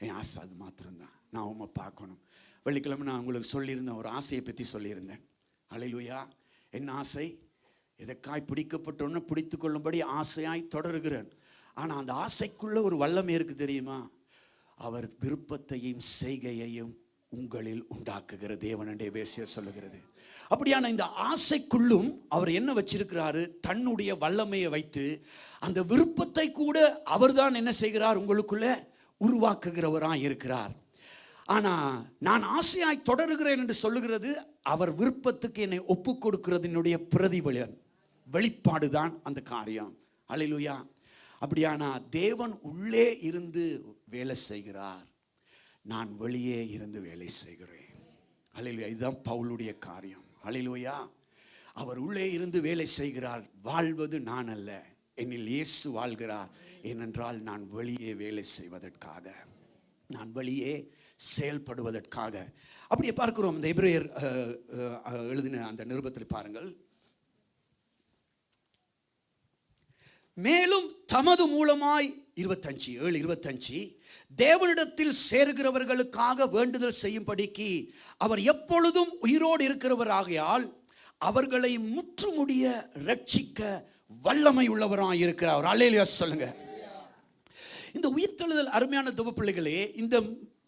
Speaker 1: என் ஆசை அது மாத்திரம்தான், நான் உம்மை பார்க்கணும். வெள்ளிக்கிழமை நான் உங்களுக்கு சொல்லியிருந்தேன், ஒரு ஆசையை பற்றி சொல்லியிருந்தேன். அல்லேலூயா. என்ன ஆசை? எதற்காய் பிடிக்கப்பட்டோன்னு பிடித்து கொள்ளும்படி ஆசையாய் தொடர்கிறேன். ஆனால் அந்த ஆசைக்குள்ள ஒரு வல்லமை இருக்கு தெரியுமா? அவர் விருப்பத்தையும் செய்கையையும் உங்களில் உண்டாக்குகிற தேவன் என்றே வேசியர் சொல்லுகிறது. அப்படியான இந்த ஆசைக்குள்ளும் அவர் என்ன வச்சிருக்கிறாரு? தன்னுடைய வல்லமையை வைத்து அந்த விருப்பத்தை கூட அவர்தான் என்ன செய்கிறார்? உங்களுக்குள்ள உருவாக்குகிறவராய் இருக்கிறார். ஆனால் நான் ஆசையாய் தொடருகிறேன் என்று சொல்லுகிறது அவர் விருப்பத்துக்கு என்னை ஒப்பு கொடுக்கிறதுனுடைய பிரதிபலன், வெளிப்பாடுதான் அந்த காரியம். அல்லேலூயா. அப்படியானா தேவன் உள்ளே இருந்து வேலை செய்கிறார், நான் வெளியே இருந்து வேலை செய்கிறேன். அல்லேலூயா. இதுதான் பவுலுடைய காரியம். அல்லேலூயா. அவர் உள்ளே இருந்து வேலை செய்கிறார். வாழ்வது நான் அல்ல, என்னில் இயேசு வாழ்கிறார். ஏனென்றால் நான் வெளியே வேலை செய்வதற்காக, நான் வெளியே செயல்படுவதற்காக. அப்படியே பார்க்கிறோம். இந்த எபிரேயர் எழுதின அந்த நிருபத்தில் பாருங்கள். மேலும் தமது மூலமாய் 25 தேவனிடத்தில் சேர்கிறவர்களுக்காக வேண்டுதல் செய்யும்படிக்கு அவர் எப்பொழுதும் உயிரோடு இருக்கிறவராகையால் அவர்களை முற்றுமுடிய ரட்சிக்க வல்லமை உள்ளவராய் இருக்கிறார். அல்லேலூயா சொல்லுங்க. இந்த உயிர்த்தெழுதல் அருமையான தேவ பிள்ளைகளே, இந்த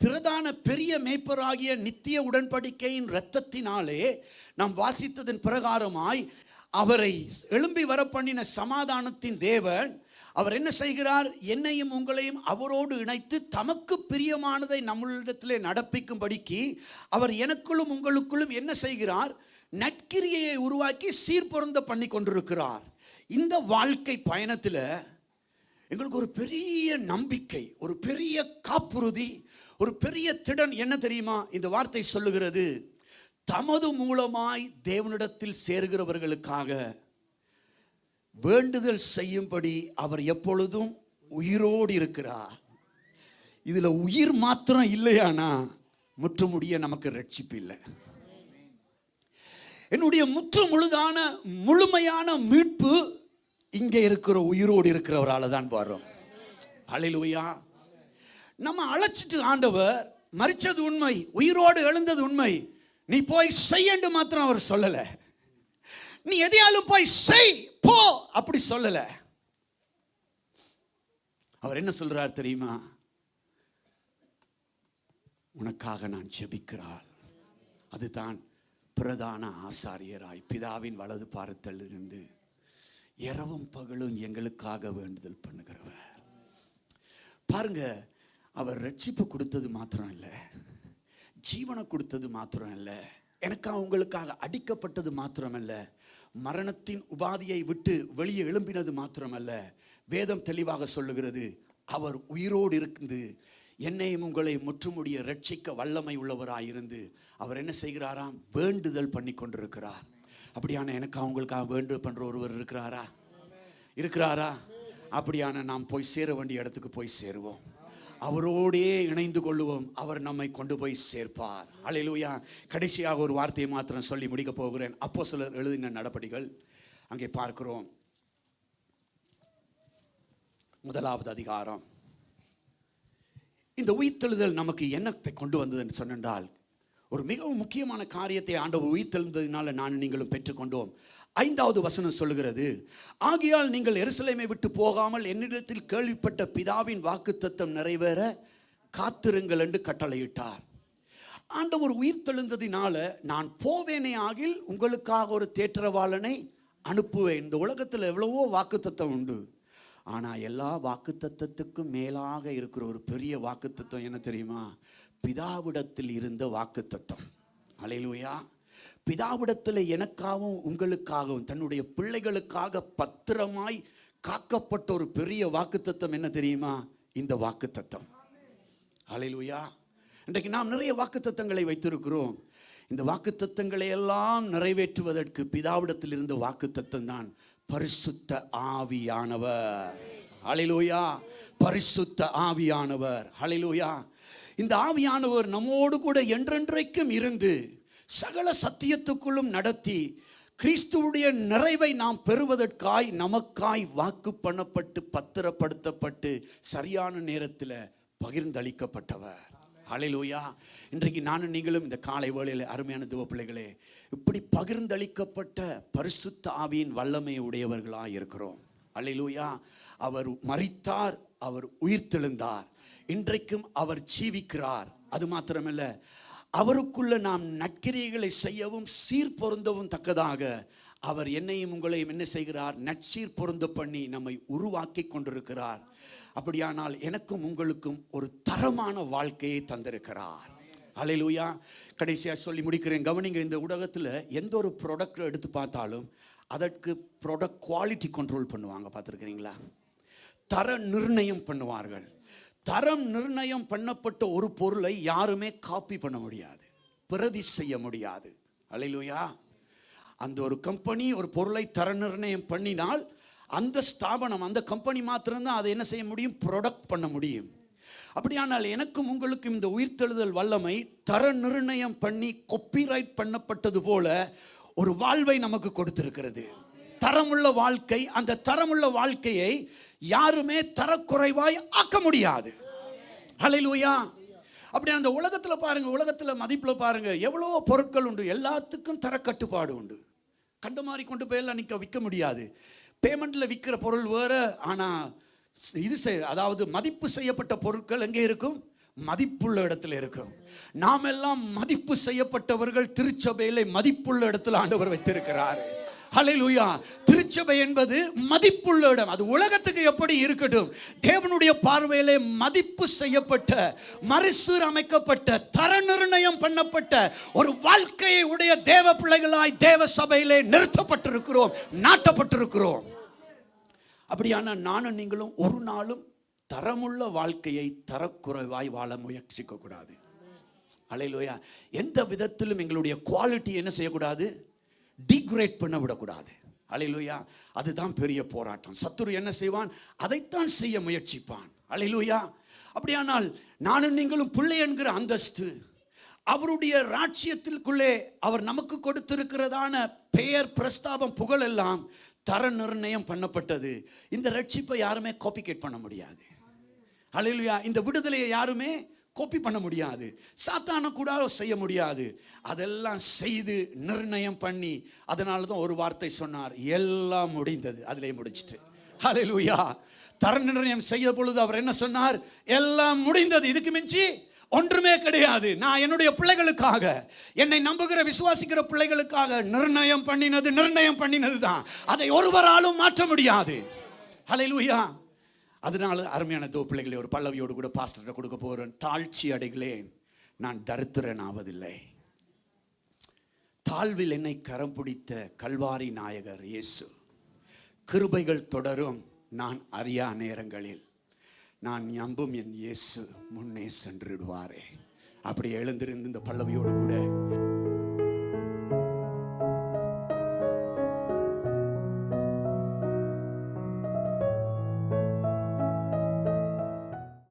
Speaker 1: பிரதான பெரிய மேய்ப்பராகிய நித்திய உடன்படிக்கையின் இரத்தத்தினாலே நாம் வாசித்ததன் பிரகாரமாய் அவரை எழும்பி வர பண்ணின சமாதானத்தின் தேவன் அவர் என்ன செய்கிறார்? என்னையும் உங்களையும் அவரோடு இணைத்து தமக்கு பிரியமானதை நம்மளிடத்திலே நடப்பிக்கும்படிக்கு அவர் எனக்குள்ளும் உங்களுக்குள்ளும் என்ன செய்கிறார்? நற்கிரியையை உருவாக்கி சீர்பொருந்த பண்ணி கொண்டிருக்கிறார். இந்த வாழ்க்கை பயணத்தில் எங்களுக்கு ஒரு பெரிய நம்பிக்கை, ஒரு பெரிய காப்புறுதி, ஒரு பெரிய திடன் என்ன தெரியுமா? இந்த வார்த்தை சொல்லுகிறது, தமது மூலமாய் தேவனிடத்தில் சேர்கிறவர்களுக்காக வேண்டுதல் செய்யும்படி அவர் எப்பொழுதும் உயிரோடு இருக்கிறார். இதுல உயிர் மாத்திரம் இல்லையானா முற்றுமுடிய நமக்கு ரட்சிப்பு இல்லை. என்னுடைய முழுதான முழுமையான மீட்பு இங்கே இருக்கிற உயிரோடு இருக்கிறவரால தான் வரும். அல்லேலூயா. நம்ம அழைச்சிட்டு ஆண்டவர் மரிச்சது உண்மை, உயிரோடு எழுந்தது உண்மை, நீ போய் செய்யண்டு மாத்திரம் அவர் சொல்லல. நீ எதையாலும் போய் செய் போ அப்படி சொல்லல. அவர் என்ன சொல்றார் தெரியுமா? உனக்காக நான் ஜெபிக்கிறாள். அதுதான் பிரதான ஆசாரியராய் பிதாவின் வலது பாரத்தில் இருந்து இரவும் பகலும் எங்களுக்காக வேண்டுதல் பண்ணுகிறவர். பாருங்க, அவர் ரட்சிப்பு கொடுத்தது மாத்திரம் இல்லை, ஜீவனை கொடுத்தது மாத்திரம் இல்லை, எனக்காக உங்களுக்காக அடிக்கப்பட்டது மாத்திரமல்ல, மரணத்தின் உபாதியை விட்டு வெளியே எழும்பினது மாத்திரமல்ல, வேதம் தெளிவாக சொல்லுகிறது, அவர் உயிரோடு இருந்து என்னையும் உங்களை முற்றுமுடிய ரட்சிக்க வல்லமை உள்ளவராயிருந்து அவர் என்ன செய்கிறாராம்? வேண்டுதல் பண்ணி கொண்டிருக்கிறார். அப்படியான எனக்கு அவங்களுக்காக வேண்டுதல் பண்ற ஒருவர் இருக்கிறாரா? அப்படியான நாம் போய் சேர வேண்டிய இடத்துக்கு போய் சேருவோம், அவரோடே இணைந்து கொள்ளுவோம், அவர் நம்மை கொண்டு போய் சேர்ப்பார். அல்லேலூயா. கடைசியாக ஒரு வார்த்தையை மாத்திரம் சொல்லி முடிக்க போகிறேன். அப்போஸ்தலர் எழுதின நடபடிகள் அங்கே பார்க்கிறோம், 1வது அதிகாரம். இந்த உயிர்த்தெழுதல் நமக்கு என்னத்தை கொண்டு வந்தது என்று சொன்னால், ஒரு மிகவும் முக்கியமான காரியத்தை ஆண்டவர் உயிர்த்தெழுந்ததினால நான் நீங்களும் பெற்றுக்கொண்டோம். 5வது வசனம் சொல்லுகிறது, ஆகையால் நீங்கள் எருசலேமை விட்டு போகாமல் என்னிடத்தில் கேள்விப்பட்ட பிதாவின் வாக்குத்தத்தம் நிறைவேற காத்திருங்கள் என்று கட்டளையிட்டார். ஆண்டவர் உயிர்த்தெழுந்ததினால நான் போவேனே ஆகில் உங்களுக்காக ஒரு தேற்றவாளனை அனுப்புவேன். இந்த உலகத்தில் எவ்வளவோ வாக்குத்தத்தம் உண்டு, ஆனால் எல்லா வாக்குத்தத்தத்துக்கும் மேலாக இருக்கிற ஒரு பெரிய வாக்குத்தத்தம் என்ன தெரியுமா? பிதாவிடத்தில் இருந்த வாக்குத்தத்தம். அல்லேலூயா. பிதாவிடத்தில் எனக்காகவும் உங்களுக்காகவும் தன்னுடைய பிள்ளைகளுக்காக பத்திரமாய் காக்கப்பட்ட ஒரு பெரிய வாக்குத்தத்தம் என்ன தெரியுமா? இந்த வாக்குத்தத்தம். அல்லேலூயா. இன்றைக்கு நாம் நிறைய வாக்குத்தத்தங்களை வைத்திருக்கிறோம். இந்த வாக்குத்தத்தங்களை எல்லாம் நிறைவேற்றுவதற்கு பிதாவிடத்தில் இருந்த வாக்குத்தத்தம் தான் பரிசுத்த ஆவியானவர். அல்லேலூயா. பரிசுத்த ஆவியானவர். அல்லேலூயா. இந்த ஆவியானவர் நம்மோடு கூட என்றென்றைக்கும் இருந்து சகல சத்தியத்துக்குள்ளும் நடத்தி கிறிஸ்துவுடைய நிறைவை நாம் பெறுவதற்காய் நமக்காய் வாக்கு பண்ணப்பட்டு பத்திரப்படுத்தப்பட்டு சரியான நேரத்தில் பகிர்ந்தளிக்கப்பட்டவர். அல்லேலூயா. இன்றைக்கு நானும் நீங்களும் இந்த காலை வேளையில் அருமையான தேவ பிள்ளைகளே இப்படி பகிர்ந்தளிக்கப்பட்ட பரிசுத்த ஆவியின் வல்லமை உடையவர்களாக இருக்கிறோம். அல்லேலூயா. அவர் மரித்தார், அவர் உயிர்த்தெழுந்தார், இன்றைக்கும் அவர் ஜீவிக்கிறார். அது மாத்திரமல்ல, அவருக்குள்ள நாம் நற்கிரியைகளை செய்யவும் சீர் பொருந்தவும் தக்கதாக அவர் என்னையும் உங்களையும் என்ன செய்கிறார்? நற்சீர் பொருந்த பண்ணி நம்மை உருவாக்கி கொண்டிருக்கிறார். அப்படியானால் எனக்கும் உங்களுக்கும் ஒரு தரமான வாழ்க்கையை தந்திருக்கிறார். அல்லேலூயா. கடைசியாக சொல்லி முடிக்கிறேன், கவனிங்க. இந்த உலகத்தில் எந்த ஒரு ப்ராடக்ட் எடுத்து பார்த்தாலும் அதற்கு ப்ராடக்ட் குவாலிட்டி கண்ட்ரோல் பண்ணுவாங்க, பார்த்துருக்கிறீங்களா? தர நிர்ணயம் பண்ணுவார்கள். தரம் நிர்ணயம் பண்ணப்பட்ட ஒரு பொருளை யாருமே காப்பி பண்ண முடியாது, பிரதி செய்ய முடியாது. அல்லேலூயா. அந்த ஒரு கம்பெனி ஒரு பொருளை தர நிர்ணயம் பண்ணினால் அந்த ஸ்தாபனம், அந்த கம்பெனி மாத்திரம்தான் அதை என்ன செய்ய முடியும்? ப்ரொடக்ட் பண்ண முடியும். அப்படியானால் எனக்கும் உங்களுக்கும் இந்த உயிர்த்தெழுதல் வல்லமை தர நிர்ணயம் பண்ணி காப்பிரைட் பண்ணப்பட்டது போல ஒரு வாழ்வை நமக்கு கொடுத்திருக்கிறது. தரமுள்ள வாழ்க்கை. அந்த தரமுள்ள வாழ்க்கையை யாருமே தரக்குறைவாய் ஆக்க முடியாது. அல்லேலூயா. அப்படி அந்த உலகத்தில் பாருங்க, உலகத்தில் மதிப்பில் பாருங்க, எவ்வளோ பொருட்கள் உண்டு, எல்லாத்துக்கும் தர கட்டுப்பாடு உண்டு. கண்டு மாறி கொண்டு போயெல்லாம் விற்க முடியாது. பேமெண்ட்டில் விற்கிற பொருள் வேறு, ஆனால் அதாவது மதிப்பு செய்யப்பட்ட பொருட்கள் எங்கே இருக்கும்? மதிப்புள்ள இடத்துல இருக்கும். நாம் எல்லாம் மதிப்பு செய்யப்பட்டவர்கள். திருச்சபையிலே மதிப்புள்ள இடத்துல ஆண்டவர் வைத்திருக்கிறார். அல்லேலூயா. திருச்சபை என்பது மதிப்புள்ள இடம். அது உலகத்துக்கு எப்படி இருக்கட்டும், தேவனுடைய பார்வையிலே மதிப்பு செய்யப்பட்ட, மறுசீரமைக்கப்பட்ட, தர நிர்ணயம் பண்ணப்பட்ட ஒரு வாழ்க்கையை உடைய தேவ பிள்ளைகளாய் தேவ சபையிலே நிறுத்தப்பட்டிருக்கிறோம், நாட்டப்பட்டிருக்கிறோம். அப்படியான நானும் நீங்களும் ஒரு நாளும் தரமுள்ள வாழ்க்கையை தரக்குறைவாய் வாழ முயற்சிக்க கூடாது. அல்லேலூயா. எந்த விதத்திலும் எங்களுடைய குவாலிட்டி என்ன செய்யக்கூடாது? டிகிரேட் பண்ண விடக்கூடாது. அல்லேலூயா. அதுதான் பெரிய போராட்டம். சத்துரு என்ன செய்வான்? அதைத்தான் செய்ய முயற்சிப்பான். அல்லேலூயா. அப்படியானால் நானும் நீங்களும் பிள்ளை என்கிற அந்தஸ்து, அவருடைய ராஜ்யத்திற்குள்ளே அவர் நமக்கு கொடுத்திருக்கிறதான பெயர், பிரஸ்தாபம், புகழ் எல்லாம் தர நிர்ணயம் பண்ணப்பட்டது. இந்த ரட்சிப்பை யாருமே காப்பிகேட் பண்ண முடியாது. ஹல்லேலூயா. இந்த விடுதலையை யாருமே காப்பி பண்ண முடியாது, சாத்தான கூட செய்ய முடியாது. அதெல்லாம் செய்து நிர்ணயம் பண்ணி, அதனால தான் ஒரு வார்த்தை சொன்னார், எல்லாம் முடிந்தது. அதிலே முடிச்சிட்டு. ஹல்லேலூயா. தர நிர்ணயம் செய்ய பொழுது அவர் என்ன சொன்னார்? எல்லாம் முடிந்தது, இதுக்கு மிஞ்சி ஒன்றுமே கிடையாது. நான் என்னுடைய பிள்ளைகளுக்காக, என்னை நம்புகிற விசுவாசிக்கிற பிள்ளைகளுக்காக நிர்ணயம் பண்ணினது தான். அதை ஒருவராலும் மாற்ற முடியாது. ஹல்லேலூயா. அதனால அருமையான பிள்ளைகளை ஒரு பல்லவியோடு கூட பாஸ்டர்கிட்ட கொடுக்க போறேன். தாழ்ச்சி அடைகளேன், நான் தரித்திரன் ஆவதில்லை. தாழ்வில் என்னை கரம் பிடித்த கல்வாரி நாயகர் இயேசு. கிருபைகள் தொடரும் நான் அறியா நேரங்களில், நான் நம்பும் என் இயேசு முன்னே சென்றுடுவாரே. அப்படி எழுந்திருந்து இந்த பல்லவியோடு கூட